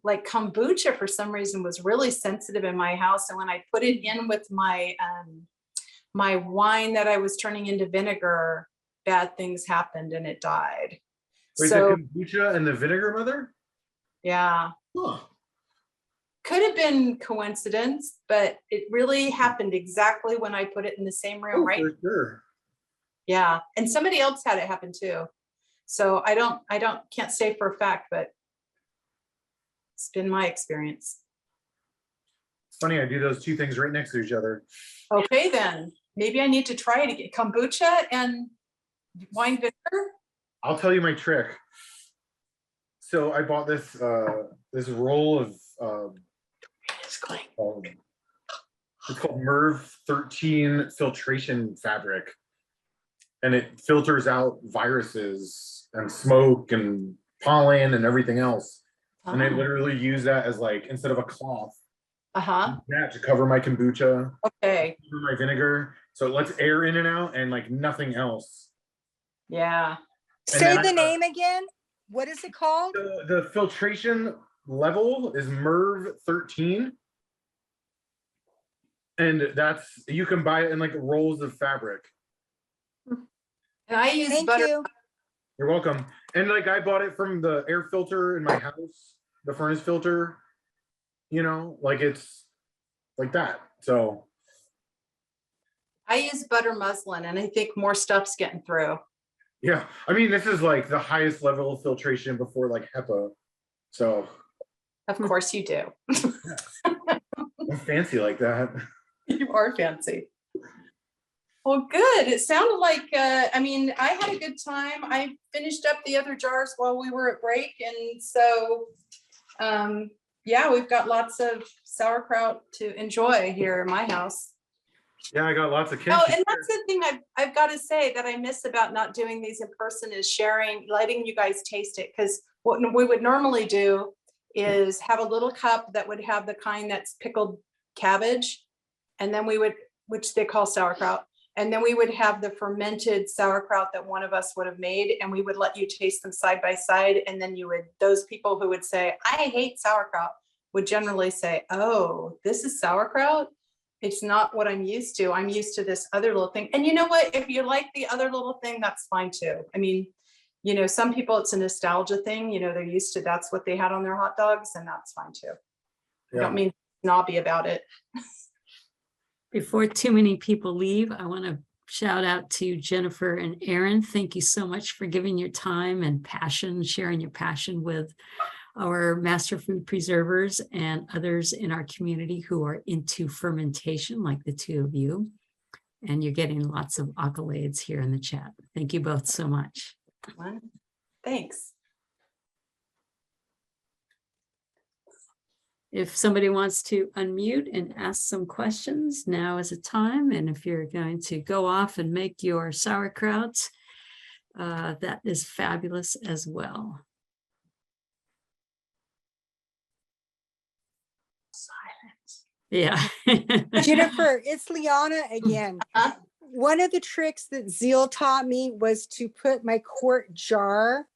like kombucha for some reason was really sensitive in my house. And when I put it in with my my wine that I was turning into vinegar, bad things happened and it died. Wait, So the kombucha and the vinegar mother? yeah. Huh. Could have been coincidence, but it really happened exactly when I put it in the same room, Oh, right? for sure. Yeah, and somebody else had it happen too. So can't say for a fact, but it's been my experience. It's funny, I do those two things right next to each other. Okay, then maybe I need to try it again. Kombucha and wine vinegar. I'll tell you my trick. So I bought this this roll of it's called Merv 13 filtration fabric, and it filters out viruses and smoke and pollen and everything else. And I literally use that as like, instead of a cloth, that to cover my kombucha, Okay. cover my vinegar, so it lets air in and out and like nothing else. Yeah. Say the name again. What is it called? The filtration level is Merv 13. And that's, you can buy it in like rolls of fabric. And I use Thank butter. you. You're welcome. And like I bought it from the air filter in my house, the furnace filter, like it's like that. So I use butter muslin and I think more stuff's getting through. yeah, I mean, this is like the highest level of filtration before like HEPA. So Of course you do. I'm fancy like that. You are fancy. Well, good. It sounded like, I mean, I had a good time. I finished up the other jars while we were at break. And so, yeah, we've got lots of sauerkraut to enjoy here in my house. Yeah, I got lots of kimchi. Oh, and that's the thing I've got to say that I miss about not doing these in person is sharing, letting you guys taste it. Because what we would normally do is have a little cup that would have the kind that's pickled cabbage. And then we would, which they call sauerkraut. And then we would have the fermented sauerkraut that one of us would have made, and we would let you taste them side by side. And then you would, those people who would say, I hate sauerkraut, would generally say, oh, this is sauerkraut. It's not what I'm used to. I'm used to this other little thing. And you know what? If you like the other little thing, that's fine too. I mean, some people, it's a nostalgia thing. They're used to, that's what they had on their hot dogs, and that's fine too. I don't mean snobby about it. Before too many people leave, I want to shout out to Jennifer and Aaron. Thank you so much for giving your time and passion, sharing your passion with our master food preservers and others in our community who are into fermentation, like the two of you. And you're getting lots of accolades here in the chat. Thank you both so much. Well, thanks. If somebody wants to unmute and ask some questions, now is the time. And if you're going to go off and make your sauerkraut, that is fabulous as well. Silence. Yeah. Jennifer, it's Liana again. Huh? One of the tricks that Zeal taught me was to put my quart jar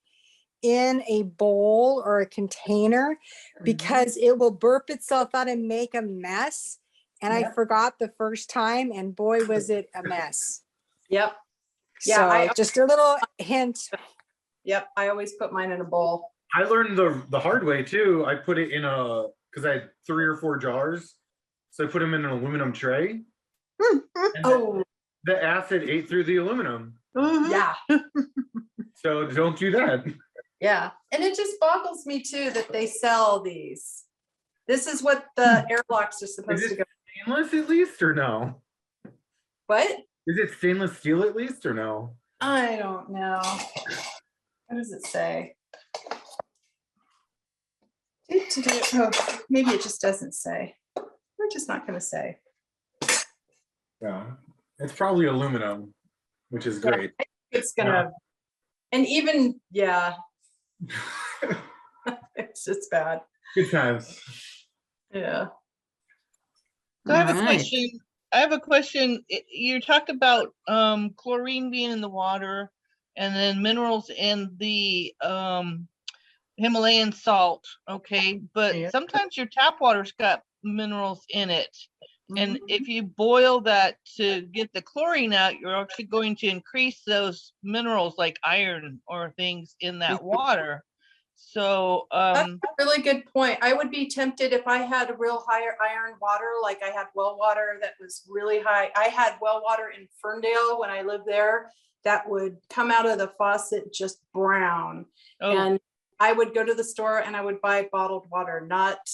in a bowl or a container because it will burp itself out and make a mess. And I Yep. forgot the first time, and boy, was it a mess. Yep. Yeah, So just a little hint. Yep. I always put mine in a bowl. I learned the hard way too. I put it in because I had 3 or 4 jars. So I put them in an aluminum tray. And Oh, the acid ate through the aluminum. yeah. So don't do that. Yeah. And it just boggles me too that they sell these. This is what the airlocks are supposed Is to it go. stainless at least or no? What? Is it stainless steel at least or no? I don't know. What does it say? Oh, maybe it just doesn't say. We're just not going to say. Yeah. It's probably aluminum, which is Yeah. great. It's gonna, and even, yeah, it's just bad. Good times. Yeah. So I have a All right. question. I have a question. You talked about chlorine being in the water and then minerals in the Himalayan salt. Okay, but Yeah. sometimes your tap water's got minerals in it. And Mhm. if you boil that to get the chlorine out, you're actually going to increase those minerals like iron or things in that water. So That's a really good point. I would be tempted if I had a real higher iron water, like I had well water that was really high. I had well water in Ferndale when I lived there that would come out of the faucet just brown. oh, And I would go to the store and I would buy bottled water, not